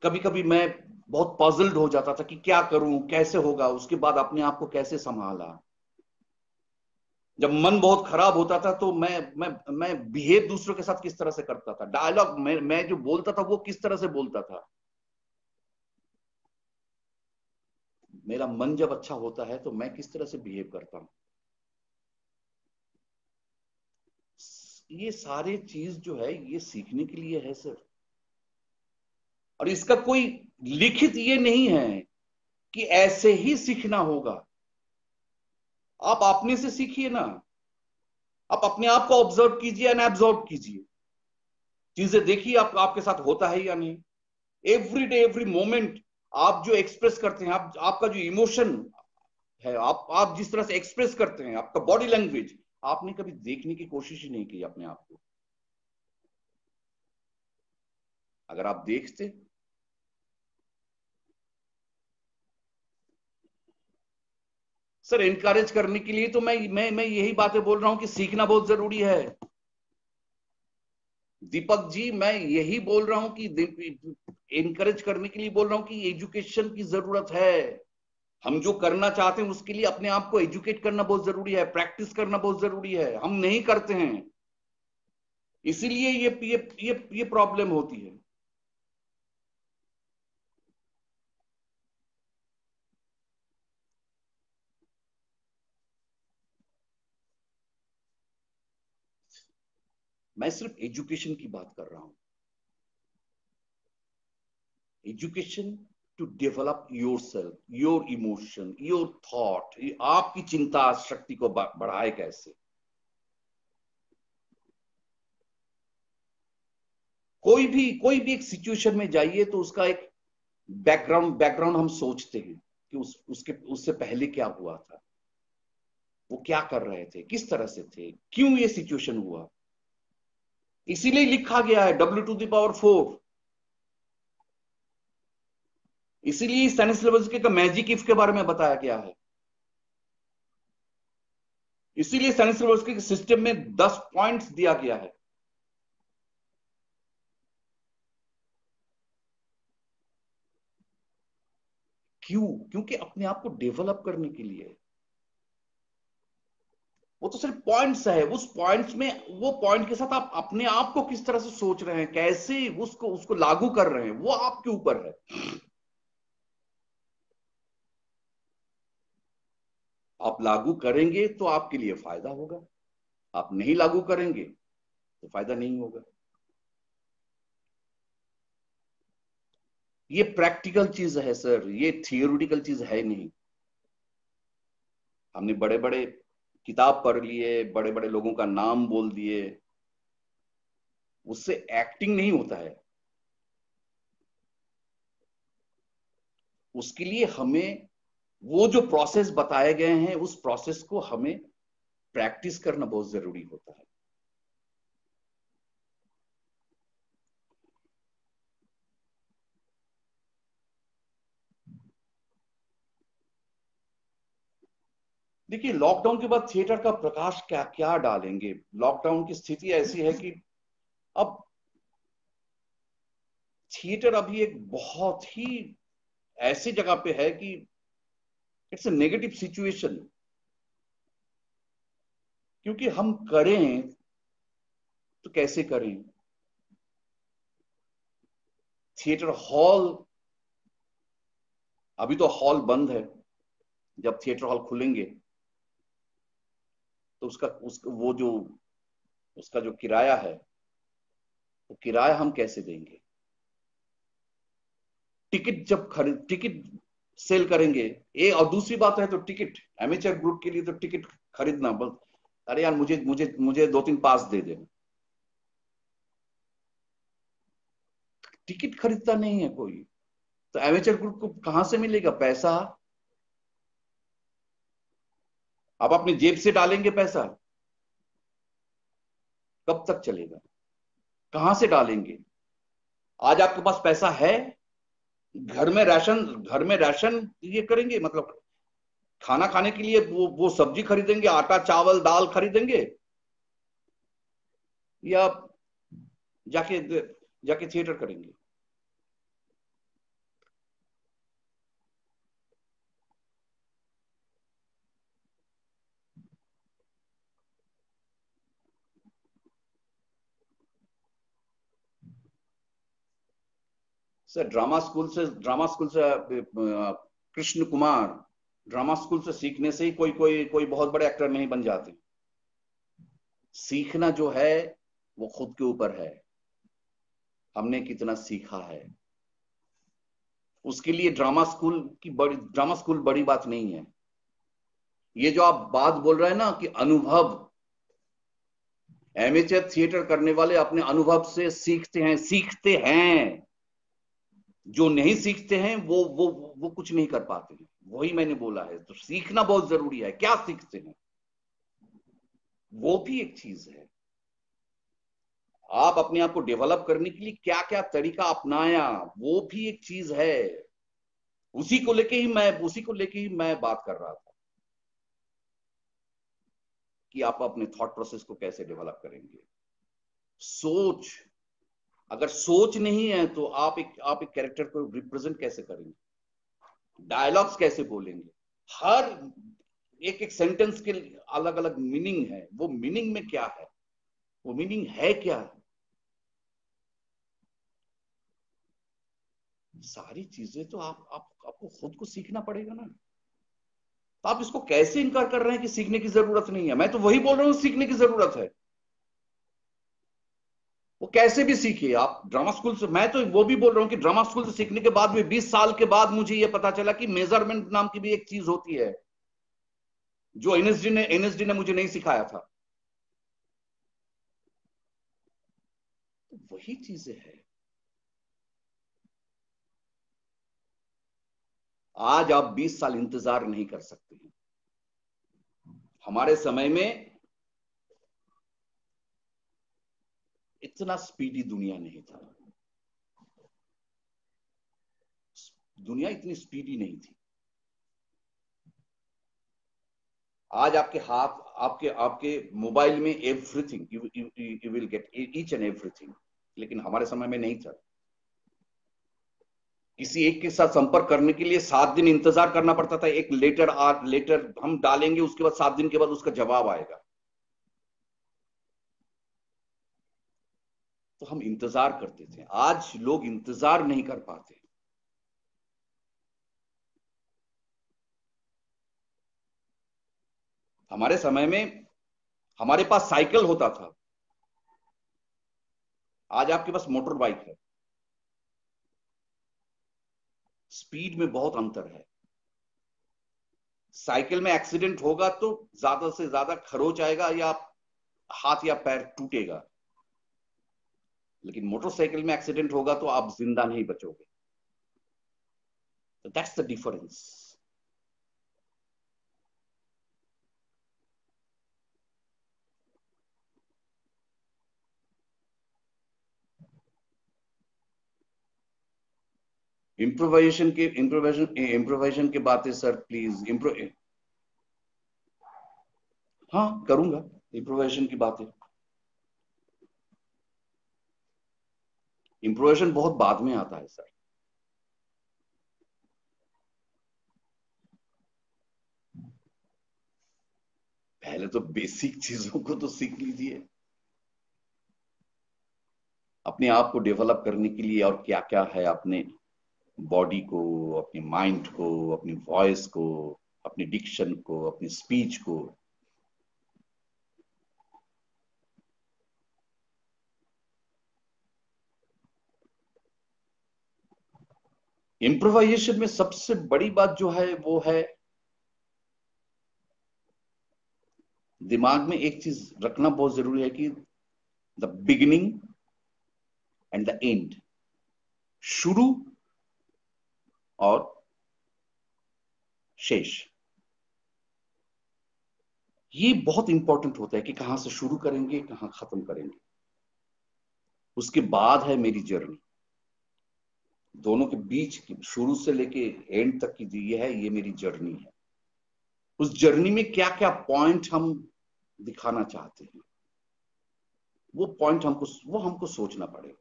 कभी कभी मैं बहुत पजल्ड हो जाता था कि क्या करूं, कैसे होगा। उसके बाद अपने आप को कैसे संभाला। जब मन बहुत खराब होता था तो मैं बिहेव दूसरों के साथ किस तरह से करता था, डायलॉग मैं जो बोलता था वो किस तरह से बोलता था। मेरा मन जब अच्छा होता है तो मैं किस तरह से बिहेव करता हूं। ये सारे चीज जो है ये सीखने के लिए है सर। और इसका कोई लिखित ये नहीं है कि ऐसे ही सीखना होगा। आप अपने से सीखिए ना। आप अपने आप को ऑब्जर्व कीजिए एंड एब्जॉर्व कीजिए। चीजें देखिए आपके साथ होता है या नहीं। एवरी डे एवरी मोमेंट आप जो एक्सप्रेस करते हैं, आपका जो इमोशन है, आप जिस तरह से एक्सप्रेस करते हैं, आपका बॉडी लैंग्वेज, आपने कभी देखने की कोशिश ही नहीं की अपने आप को। अगर आप देखते सर, इनकरेज करने के लिए तो मैं यही बातें बोल रहा हूं कि सीखना बहुत जरूरी है। दीपक जी, मैं यही बोल रहा हूं कि इनकरेज करने के लिए बोल रहा हूं कि एजुकेशन की जरूरत है। हम जो करना चाहते हैं उसके लिए अपने आप को एजुकेट करना बहुत जरूरी है, प्रैक्टिस करना बहुत जरूरी है। हम नहीं करते हैं, इसीलिए ये प्रॉब्लम होती है। मैं सिर्फ एजुकेशन की बात कर रहा हूं। Education to develop your self, your emotion, your thought, आपकी चिंता शक्ति को बढ़ाए कैसे। कोई भी एक सिचुएशन में जाइए तो उसका एक बैकग्राउंड हम सोचते हैं कि उससे पहले क्या हुआ था, वो क्या कर रहे थे, किस तरह से थे, क्यों ये सिचुएशन हुआ। इसीलिए लिखा गया है W⁴। इसीलिए स्टेनिस्लॉवस्की का मैजिक इफ के बारे में बताया गया है। इसीलिए स्टेनिस्लॉवस्की के सिस्टम में 10 पॉइंट्स दिया गया है। क्यों? क्योंकि अपने आप को डेवलप करने के लिए। तो सिर्फ पॉइंट्स है, उस पॉइंट्स में, वो पॉइंट के साथ आप अपने आप को किस तरह से सोच रहे हैं, कैसे उसको उसको लागू कर रहे हैं, वो आपके ऊपर है। आप लागू करेंगे तो आपके लिए फायदा होगा, आप नहीं लागू करेंगे तो फायदा नहीं होगा। ये प्रैक्टिकल चीज है सर, ये थियोरिटिकल चीज है नहीं। हमने बड़े बड़े किताब पढ़ लिए, बड़े बड़े लोगों का नाम बोल दिए, उससे एक्टिंग नहीं होता है। उसके लिए हमें वो जो प्रोसेस बताए गए हैं, उस प्रोसेस को हमें प्रैक्टिस करना बहुत जरूरी होता है। देखिए, लॉकडाउन के बाद थिएटर का प्रकाश क्या क्या डालेंगे। लॉकडाउन की स्थिति ऐसी है कि अब थिएटर अभी एक बहुत ही ऐसी जगह पे है कि इट्स अ नेगेटिव सिचुएशन। क्योंकि हम करें तो कैसे करें। थिएटर हॉल, अभी तो हॉल बंद है, जब थिएटर हॉल खुलेंगे तो वो जो उसका जो किराया है, वो किराया हम कैसे देंगे। टिकट जब खरीद टिकट सेल करेंगे, और दूसरी बात है तो टिकट एमेचर ग्रुप के लिए तो टिकट खरीदना बस, अरे यार मुझे मुझे मुझे 2-3 पास दे दे। टिकट खरीदता नहीं है कोई, तो एमेचर ग्रुप को कहां से मिलेगा पैसा। आप अपनी जेब से डालेंगे पैसा, कब तक चलेगा, कहां से डालेंगे। आज आपके पास पैसा है, घर में राशन ये करेंगे, मतलब खाना खाने के लिए वो सब्जी खरीदेंगे, आटा चावल दाल खरीदेंगे, या जाके जाके थिएटर करेंगे। सर ड्रामा स्कूल से कृष्ण कुमार, ड्रामा स्कूल से सीखने से ही कोई कोई कोई बहुत बड़े एक्टर नहीं बन जाते। सीखना जो है वो खुद के ऊपर है, हमने कितना सीखा है। उसके लिए ड्रामा स्कूल बड़ी बात नहीं है। ये जो आप बात बोल रहे हैं ना कि अनुभव, एमेचर थिएटर करने वाले अपने अनुभव से सीखते हैं। जो नहीं सीखते हैं वो कुछ नहीं कर पाते हैं। वही मैंने बोला है, तो सीखना बहुत जरूरी है। क्या सीखते हैं, वो भी एक चीज है। आप अपने आप को डेवलप करने के लिए क्या क्या तरीका अपनाया, वो भी एक चीज है। उसी को लेके ही मैं बात कर रहा था कि आप अपने थॉट प्रोसेस को कैसे डेवलप करेंगे। सोच, अगर सोच नहीं है तो आप एक कैरेक्टर को रिप्रेजेंट कैसे करेंगे, डायलॉग्स कैसे बोलेंगे। हर एक एक सेंटेंस के अलग अलग मीनिंग है, वो मीनिंग में क्या है, वो मीनिंग है क्या। सारी चीजें तो आपको खुद को सीखना पड़ेगा ना। तो आप इसको कैसे इनकार कर रहे हैं कि सीखने की जरूरत नहीं है। मैं तो वही बोल रहा हूं, सीखने की जरूरत है। वो कैसे भी सीखिए आप ड्रामा स्कूल से। मैं तो वो भी बोल रहा हूं कि ड्रामा स्कूल से सीखने के बाद भी 20 साल के बाद मुझे ये पता चला कि मेजरमेंट नाम की भी एक चीज होती है, जो एनएसडी ने मुझे नहीं सिखाया था। तो वही चीजें हैं। आज आप 20 साल इंतजार नहीं कर सकते हैं। हमारे समय में इतना स्पीडी दुनिया नहीं था, दुनिया इतनी स्पीडी नहीं थी। आज आपके हाथ, आपके आपके मोबाइल में everything, you will get each and everything. लेकिन हमारे समय में नहीं था। किसी एक के साथ संपर्क करने के लिए 7 दिन इंतजार करना पड़ता था। एक लेटर हम डालेंगे, उसके बाद 7 दिन के बाद उसका जवाब आएगा। तो हम इंतजार करते थे। आज लोग इंतजार नहीं कर पाते। हमारे समय में हमारे पास साइकिल होता था, आज आपके पास मोटर बाइक है। स्पीड में बहुत अंतर है। साइकिल में एक्सीडेंट होगा तो ज्यादा से ज्यादा खरोच आएगा या हाथ या पैर टूटेगा, लेकिन मोटरसाइकिल में एक्सीडेंट होगा तो आप जिंदा नहीं बचोगे। That's the difference. इम्प्रोवाइजेशन के बातें सर प्लीज हाँ करूंगा। इम्प्रोवाइजेशन की बातें, इम्प्रोवाइजेशन बहुत बाद में आता है सर। पहले तो बेसिक चीजों को तो सीख लीजिए, अपने आप को डेवलप करने के लिए। और क्या क्या है, अपने बॉडी को, अपने माइंड को, अपनी वॉइस को, अपनी डिक्शन को, अपनी स्पीच को। इम्प्रोवाइजेशन में सबसे बड़ी बात जो है वो है, दिमाग में एक चीज रखना बहुत जरूरी है कि the beginning and the end, शुरू और शेष, ये बहुत इंपॉर्टेंट होता है कि कहां से शुरू करेंगे, कहां खत्म करेंगे। उसके बाद है मेरी जर्नी। दोनों के बीच की, शुरू से लेके एंड तक की ये है, ये मेरी जर्नी है। उस जर्नी में क्या क्या पॉइंट हम दिखाना चाहते हैं, वो हमको सोचना पड़ेगा।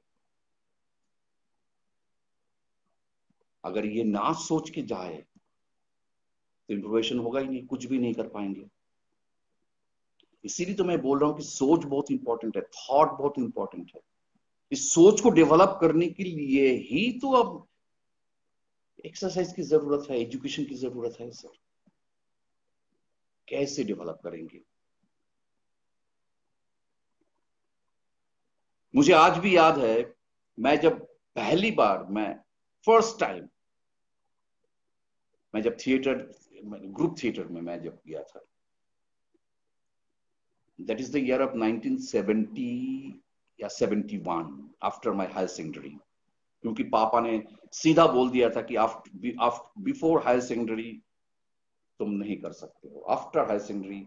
अगर ये ना सोच के जाए तो इम्प्रोवेशन होगा ही नहीं, कुछ भी नहीं कर पाएंगे। इसीलिए तो मैं बोल रहा हूं कि सोच बहुत इंपॉर्टेंट है, थॉट बहुत इंपॉर्टेंट है। इस सोच को डेवलप करने के लिए ही तो अब एक्सरसाइज की जरूरत है, एजुकेशन की जरूरत है सर। कैसे डेवलप करेंगे? मुझे आज भी याद है, मैं जब पहली बार, मैं फर्स्ट टाइम, मैं जब थिएटर, ग्रुप थिएटर में मैं जब गया था, that is the year of 1970 या 71, आफ्टर माय हायर सेकेंडरी। क्योंकि पापा ने सीधा बोल दिया था कि आफ्टर बिफोर हायर सेकेंडरी तुम नहीं कर सकते हो, after higher secondary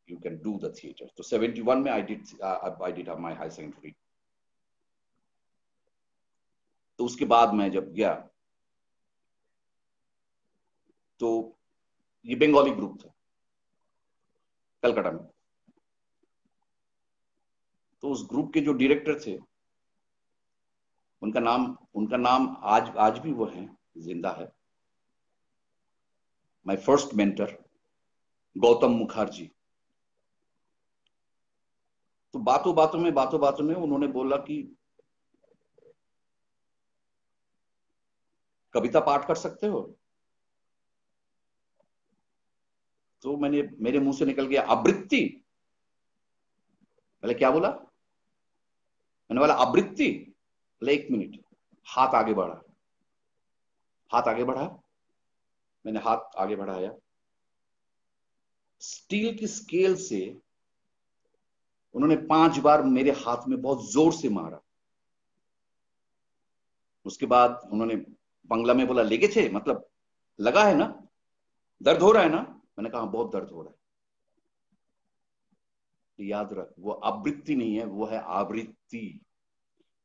you can do the theatre. तो 71 में I did my higher secondary. तो उसके बाद मैं जब गया तो ये बंगाली ग्रुप था कलकत्ता में। तो उस ग्रुप के जो डायरेक्टर थे, उनका नाम आज आज भी वो है, जिंदा है, my first mentor, Gautam Mukherjee. तो बातों बातों में उन्होंने बोला कि कविता पाठ कर सकते हो। तो मेरे मुंह से निकल गया आवृत्ति। पहले क्या बोला? मैंने बोला आवृत्ति। बोले एक मिनट। हाथ आगे बढ़ा, हाथ आगे बढ़ा। मैंने हाथ आगे बढ़ाया, स्टील की स्केल से उन्होंने 5 बार मेरे हाथ में बहुत जोर से मारा। उसके बाद उन्होंने बांग्ला में बोला, लेगे छे, मतलब लगा है ना, दर्द हो रहा है ना। मैंने कहा बहुत दर्द हो रहा है। याद रख, वो आवृत्ति नहीं है, वो है आवृत्ति।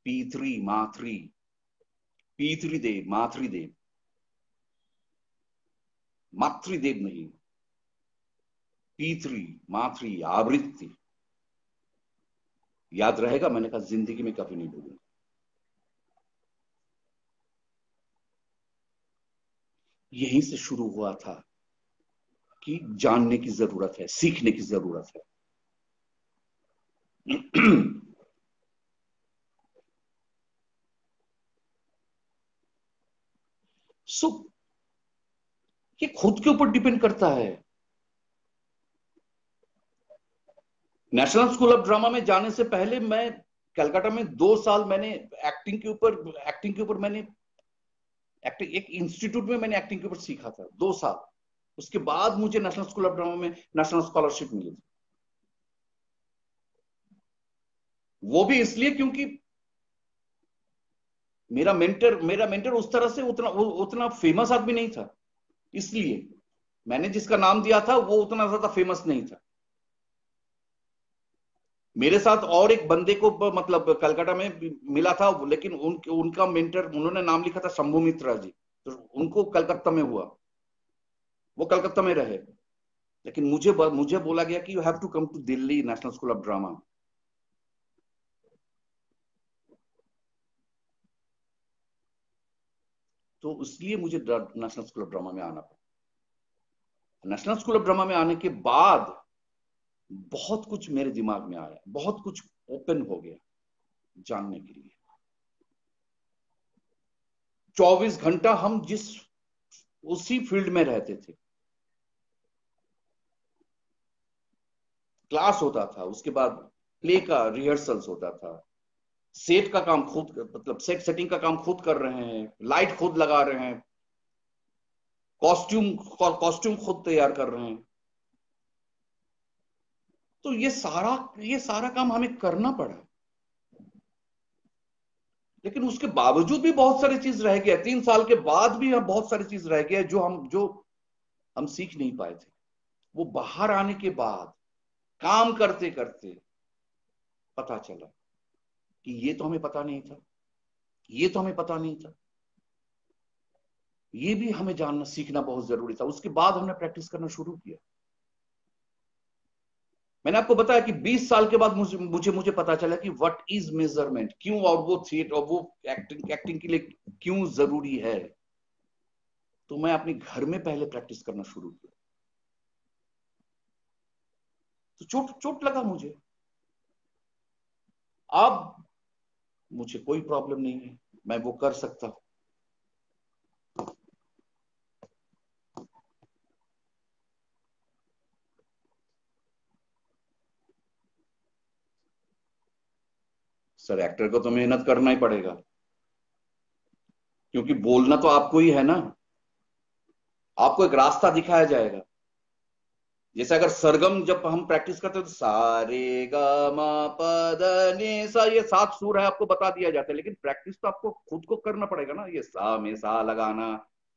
पी3 माथ्री, पी3 देव माथ्री देव, मातृदेव नहीं, पी3 माथ्री आवृत्ति। याद रहेगा, मैंने कहा जिंदगी में कभी नहीं भूलूंगा। यहीं से शुरू हुआ था कि जानने की जरूरत है, सीखने की जरूरत है। सो ये खुद के ऊपर डिपेंड करता है। नेशनल स्कूल ऑफ ड्रामा में जाने से पहले मैं कलकत्ता में 2 साल मैंने एक्टिंग के ऊपर मैंने एक्टिंग एक इंस्टीट्यूट में मैंने एक्टिंग के ऊपर सीखा था 2 साल। उसके बाद मुझे नेशनल स्कूल ऑफ ड्रामा में नेशनल स्कॉलरशिप मिली थी। वो भी इसलिए क्योंकि मेरा मेंटर उस तरह से उतना फेमस आदमी नहीं था, इसलिए मैंने जिसका नाम दिया था वो उतना ज्यादा फेमस नहीं था। मेरे साथ और एक बंदे को मतलब कलकत्ता में मिला था, लेकिन उनका मेंटर, उन्होंने नाम लिखा था शंभू मित्रा जी, तो उनको कलकत्ता में हुआ, वो कलकत्ता में रहे। लेकिन मुझे बोला गया कि you have to come to Delhi National School of Drama. तो इसलिए मुझे नेशनल स्कूल ऑफ ड्रामा में आना पड़ा। नेशनल स्कूल ऑफ ड्रामा में आने के बाद बहुत कुछ मेरे दिमाग में आया, बहुत कुछ ओपन हो गया जानने के लिए। 24 घंटा हम उसी फील्ड में रहते थे। क्लास होता था, उसके बाद प्ले का रिहर्सल्स होता था, सेट का काम खुद, मतलब सेटिंग का काम खुद कर रहे हैं, लाइट खुद लगा रहे हैं, कॉस्ट्यूम खुद तैयार कर रहे हैं। तो ये सारा काम हमें करना पड़ा। लेकिन उसके बावजूद भी बहुत सारी चीज रह गया। 3 साल के बाद भी बहुत सारी चीज रह गया जो हम सीख नहीं पाए थे। वो बाहर आने के बाद काम करते करते पता चला कि ये तो हमें पता नहीं था, ये तो हमें पता नहीं था, ये भी हमें जानना सीखना बहुत जरूरी था। उसके बाद हमने प्रैक्टिस करना शुरू किया। मैंने आपको बताया कि 20 साल के बाद मुझे पता चला कि व्हाट इज मेजरमेंट, क्यों, और वो थिएटर और वो एक्टिंग के लिए क्यों जरूरी है। तो मैं अपने घर में पहले प्रैक्टिस करना शुरू किया। तो चोट चोट लगा मुझे। अब मुझे कोई प्रॉब्लम नहीं है, मैं वो कर सकता हूं। सर एक्टर को तो मेहनत करना ही पड़ेगा, क्योंकि बोलना तो आपको ही है ना। आपको एक रास्ता दिखाया जाएगा। जैसे अगर सरगम जब हम प्रैक्टिस करते हैं तो सा रे ग म प द नि सा, ये 7 सुर है, आपको बता दिया जाता है। लेकिन प्रैक्टिस तो आपको खुद को करना पड़ेगा ना। ये सा में सा लगाना,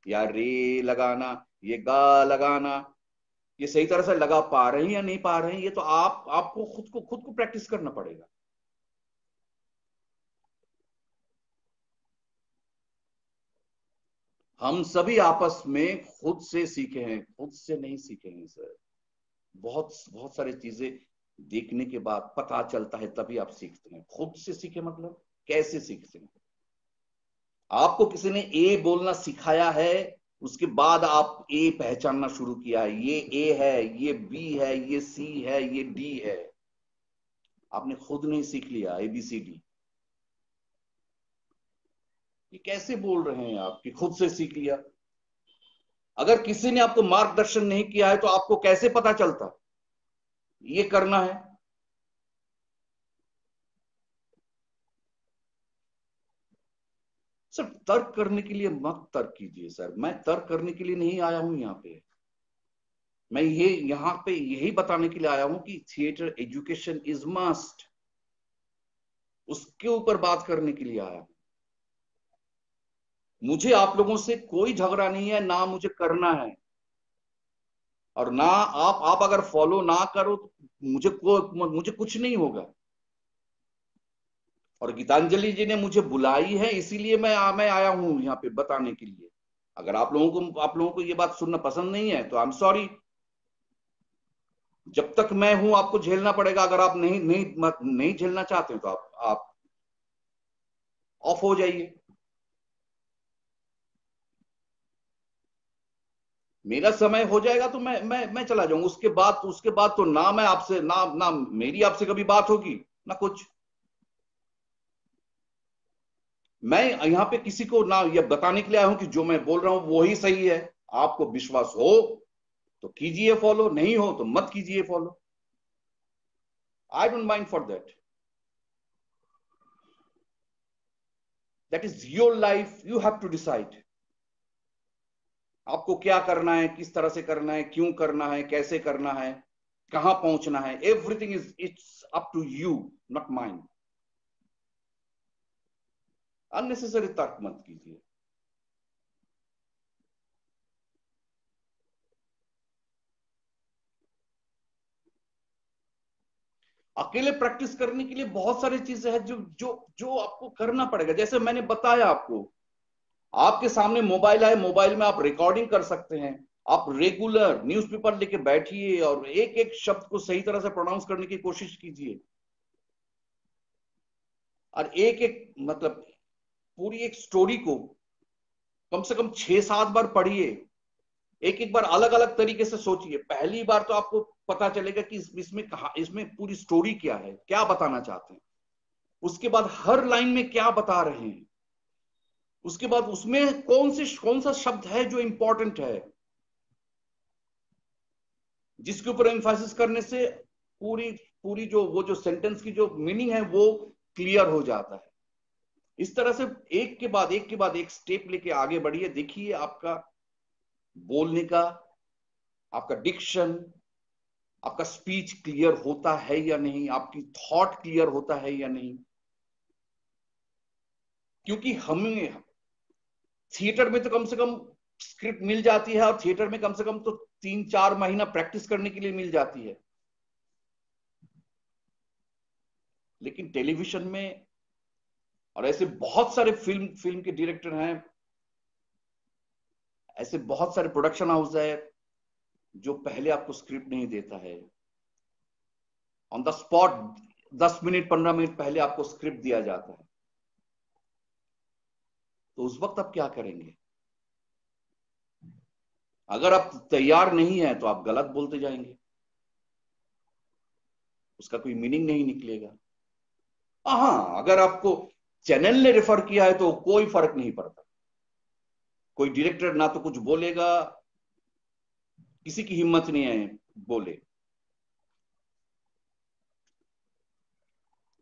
या रे लगाना, ये गा लगाना, ये सही तरह से लगा पा रहे हैं या नहीं पा रहे हैं, ये तो आपको खुद को प्रैक्टिस करना पड़ेगा। हम सभी आपस में खुद से सीखे हैं, खुद से नहीं सीखे हैं सर। बहुत बहुत सारी चीजें देखने के बाद पता चलता है, तभी आप सीखते हैं। खुद से सीखे मतलब कैसे सीखते हैं? आपको किसी ने ए बोलना सिखाया है, उसके बाद आप ए पहचानना शुरू किया, ये ए है, ये बी है, ये सी है, ये डी है। आपने खुद नहीं सीख लिया ABCD। ये कैसे बोल रहे हैं आप कि खुद से सीख लिया? अगर किसी ने आपको मार्गदर्शन नहीं किया है तो आपको कैसे पता चलता ये करना है? सर तर्क करने के लिए मत तर्क कीजिए सर। मैं तर्क करने के लिए नहीं आया हूं यहाँ पे। मैं यहाँ पे यही बताने के लिए आया हूं कि थिएटर एजुकेशन इज मस्ट। उसके ऊपर बात करने के लिए आया हूं। मुझे आप लोगों से कोई झगड़ा नहीं है, ना मुझे करना है। और ना आप अगर फॉलो ना करो तो मुझे कुछ नहीं होगा। और गीतांजलि जी ने मुझे बुलाई है, इसीलिए मैं आया हूं यहाँ पे बताने के लिए। अगर आप लोगों को ये बात सुनना पसंद नहीं है तो आई एम सॉरी। जब तक मैं हूं आपको झेलना पड़ेगा। अगर आप नहीं झेलना चाहते हो तो आप ऑफ हो जाइए। मेरा समय हो जाएगा तो मैं चला जाऊंगा। उसके बाद तो ना मैं आपसे ना मेरी आपसे कभी बात होगी ना कुछ। मैं यहां पे किसी को ना ये बताने के लिए आया हूं कि जो मैं बोल रहा हूं वो ही सही है। आपको विश्वास हो तो कीजिए फॉलो, नहीं हो तो मत कीजिए follow. I don't mind for that. That is your life, you have to decide आपको क्या करना है, किस तरह से करना है, क्यों करना है, कैसे करना है, कहां पहुंचना है। Everything is it's up to you, not mind. Unnecessary तर्क मत कीजिए। अकेले प्रैक्टिस करने के लिए बहुत सारी चीजें हैं जो जो जो आपको करना पड़ेगा। जैसे मैंने बताया आपको, आपके सामने मोबाइल है, मोबाइल में आप रिकॉर्डिंग कर सकते हैं। आप रेगुलर न्यूज़पेपर लेके बैठिए और एक एक शब्द को सही तरह से प्रोनाउंस करने की कोशिश कीजिए। और एक एक मतलब पूरी एक स्टोरी को कम से कम 6-7 बार पढ़िए। एक एक बार अलग अलग तरीके से सोचिए। पहली बार तो आपको पता चलेगा कि इसमें कहा, इसमें पूरी स्टोरी क्या है, क्या बताना चाहते हैं। उसके बाद हर लाइन में क्या बता रहे हैं। उसके बाद उसमें कौन सा शब्द है जो इंपॉर्टेंट है, जिसके ऊपर एम्फासिस करने से पूरी पूरी जो वो जो सेंटेंस की जो मीनिंग है वो क्लियर हो जाता है। इस तरह से एक के बाद एक के बाद एक स्टेप लेके आगे बढ़िए। देखिए आपका बोलने का, आपका डिक्शन, आपका स्पीच क्लियर होता है या नहीं, आपकी थॉट क्लियर होता है या नहीं। क्योंकि हमें थिएटर में तो कम से कम स्क्रिप्ट मिल जाती है, और थिएटर में कम से कम तो 3-4 महीना प्रैक्टिस करने के लिए मिल जाती है। लेकिन टेलीविजन में, और ऐसे बहुत सारे फिल्म फिल्म के डायरेक्टर हैं, ऐसे बहुत सारे प्रोडक्शन हाउस है जो पहले आपको स्क्रिप्ट नहीं देता है। On the spot 10 minute 15 minute पहले आपको स्क्रिप्ट दिया जाता है। तो उस वक्त आप क्या करेंगे? अगर आप तैयार नहीं है तो आप गलत बोलते जाएंगे, उसका कोई मीनिंग नहीं निकलेगा। हाँ, अगर आपको चैनल ने रेफर किया है तो कोई फर्क नहीं पड़ता। कोई डायरेक्टर ना तो कुछ बोलेगा, किसी की हिम्मत नहीं है बोले।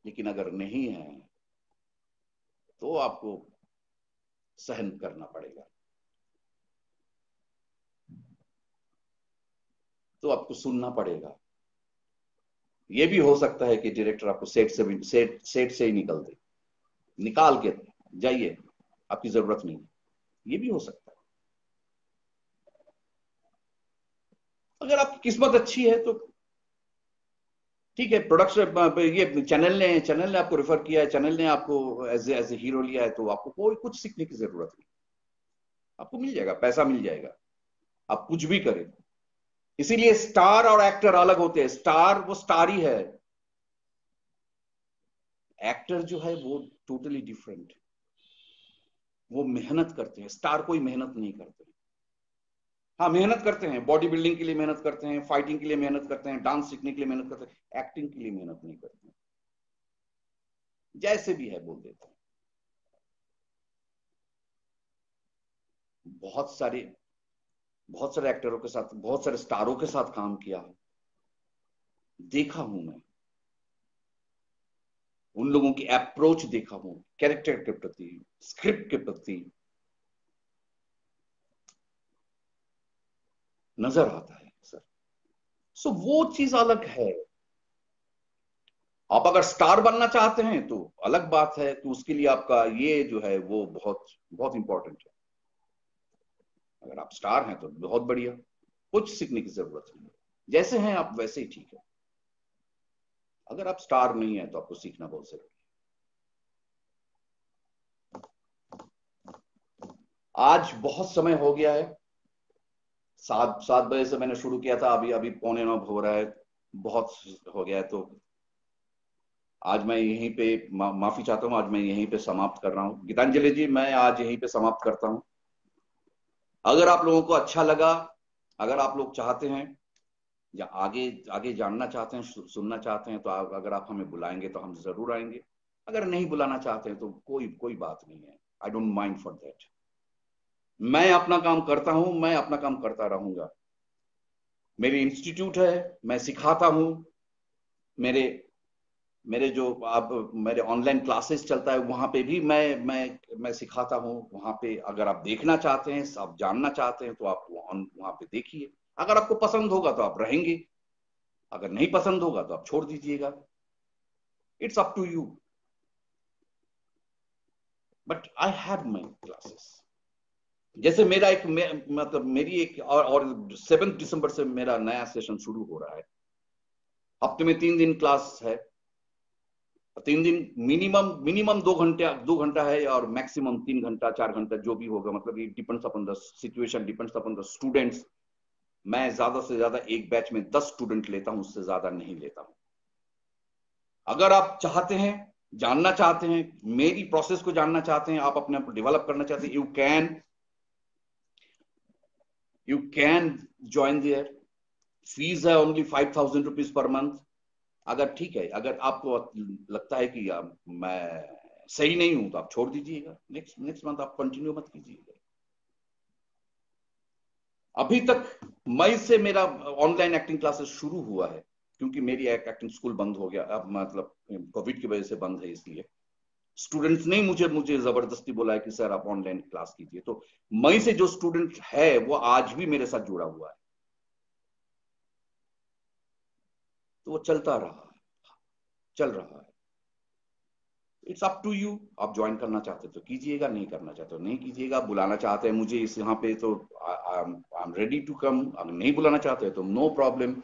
लेकिन अगर नहीं है तो आपको सहन करना पड़ेगा। तो आपको सुनना पड़ेगा। यह भी हो सकता है कि डायरेक्टर आपको सेट से ही निकाल के जाइए, आपकी जरूरत नहीं। ये भी हो सकता है। अगर आपकी किस्मत अच्छी है तो ठीक है। प्रोडक्शन ये चैनल ने आपको रेफर किया है, चैनल ने आपको एज ए हीरो लिया है, तो आपको कोई कुछ सीखने की जरूरत नहीं। आपको मिल जाएगा, पैसा मिल जाएगा, आप कुछ भी करें। इसीलिए स्टार और एक्टर अलग होते हैं। स्टार वो स्टार ही है, एक्टर जो है वो टोटली डिफरेंट। वो मेहनत करते हैं, स्टार कोई मेहनत नहीं करते। हाँ, मेहनत करते हैं, बॉडी बिल्डिंग के लिए मेहनत करते हैं, फाइटिंग के लिए मेहनत करते हैं, डांस सीखने के लिए मेहनत करते हैं, एक्टिंग के लिए मेहनत नहीं करते हैं। जैसे भी है बोल देते हैं। बहुत सारे बहुत सारे एक्टरों के साथ, बहुत सारे स्टारों के साथ काम किया हूं, देखा हूं मैं। उन लोगों की अप्रोच देखा हूं, कैरेक्टर के प्रति, स्क्रिप्ट के प्रति नजर आता है सर। सो वो चीज अलग है। आप अगर स्टार बनना चाहते हैं तो अलग बात है कि उसके लिए आपका ये जो है वो बहुत बहुत इंपॉर्टेंट है। अगर आप स्टार हैं तो बहुत बढ़िया, कुछ सीखने की जरूरत नहीं है। जैसे हैं आप वैसे ही ठीक है। अगर आप स्टार नहीं है तो आपको सीखना बहुत जरूरी है। आज बहुत समय हो गया है। 7 बजे से मैंने शुरू किया था, अभी अभी 8:45 हो रहा है। बहुत हो गया है। तो आज मैं यहीं पे माफी चाहता हूं। आज मैं यहीं पे समाप्त कर रहा हूं। गीतांजलि जी, मैं आज यहीं पे समाप्त करता हूं। अगर आप लोगों को अच्छा लगा, अगर आप लोग चाहते हैं या आगे आगे जानना चाहते हैं, सुनना चाहते हैं, तो अगर आप हमें बुलाएंगे तो हम जरूर आएंगे। अगर नहीं बुलाना चाहते हैं तो कोई कोई बात नहीं है, आई डोंट माइंड फॉर दैट। मैं अपना काम करता हूं, मैं अपना काम करता रहूंगा। मेरी इंस्टीट्यूट है, मैं सिखाता हूं। मेरे मेरे जो अब मेरे ऑनलाइन क्लासेस चलता है वहां पे भी मैं सिखाता हूं। वहां पे अगर आप देखना चाहते हैं, आप जानना चाहते हैं तो आप वहां पे देखिए। अगर आपको पसंद होगा तो आप रहेंगे, अगर नहीं पसंद होगा तो आप छोड़ दीजिएगा। It's up to you, but I have my classes. जैसे मेरा एक मतलब मेरी एक और 7 दिसंबर से मेरा नया सेशन शुरू हो रहा है। हफ्ते में 3 दिन क्लास है। 3 दिन मिनिमम, मिनिमम 2 घंटे, 2 घंटा है, और मैक्सिमम 3 घंटा 4 घंटा जो भी होगा। मतलब ये depends upon the situation, depends upon the students. मैं ज्यादा से ज्यादा एक बैच में 10 स्टूडेंट लेता हूं, उससे ज्यादा नहीं लेता हूं। अगर आप चाहते हैं, जानना चाहते हैं, मेरी प्रोसेस को जानना चाहते हैं, आप अपने आप को डेवलप करना चाहते हैं, you can join there. Fees है ओनली 5,000 रुपीज पर मंथ। अगर ठीक है, अगर आपको लगता है कि मैं सही नहीं हूं तो आप छोड़ दीजिएगा, नेक्स्ट नेक्स्ट मंथ आप कंटिन्यू मत कीजिएगा। अभी तक मई से मेरा ऑनलाइन एक्टिंग क्लासेस शुरू हुआ है, क्योंकि मेरी एक्टिंग स्कूल बंद हो गया, अब मतलब कोविड की वजह से बंद है। इसलिए स्टूडेंट्स ने मुझे मुझे जबरदस्ती बोला है कि सर आप ऑनलाइन क्लास कीजिए। तो मई से जो स्टूडेंट है वो आज भी मेरे साथ जुड़ा हुआ है, तो वो चलता रहा है, चल रहा है। It's up to you. आप ज्वाइन करना चाहते तो कीजिएगा, नहीं करना चाहते तो नहीं कीजिएगा। बुलाना चाहते हैं मुझे इस यहाँ पे तो I am ready to come. अगर नहीं बुलाना चाहते तो no problem.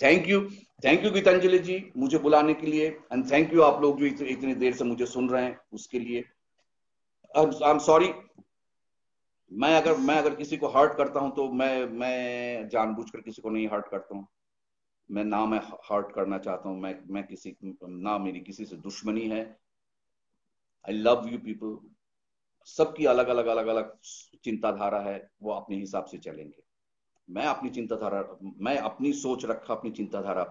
Thank you, thank you Geetanjali ji मुझे बुलाने के लिए, एंड थैंक यू आप लोग जो इतनी देर से मुझे सुन रहे हैं उसके लिए। I am sorry. मैं अगर किसी को हर्ट करता हूं तो मैं जानबूझकर किसी को नहीं हर्ट करता हूं। मैं हर्ट करना चाहता हूं। मैं किसी ना मेरी किसी से दुश्मनी है। I love you people. सबकी अलग अलग अलग अलग चिंताधारा है, वो अपने हिसाब से चलेंगे। मैं अपनी चिंताधारा, मैं अपनी सोच रखा, अपनी चिंताधारा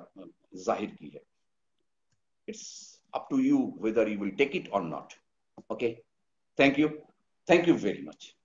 जाहिर की है। It's up to you whether you will take it और not. Okay, thank you, thank you very much.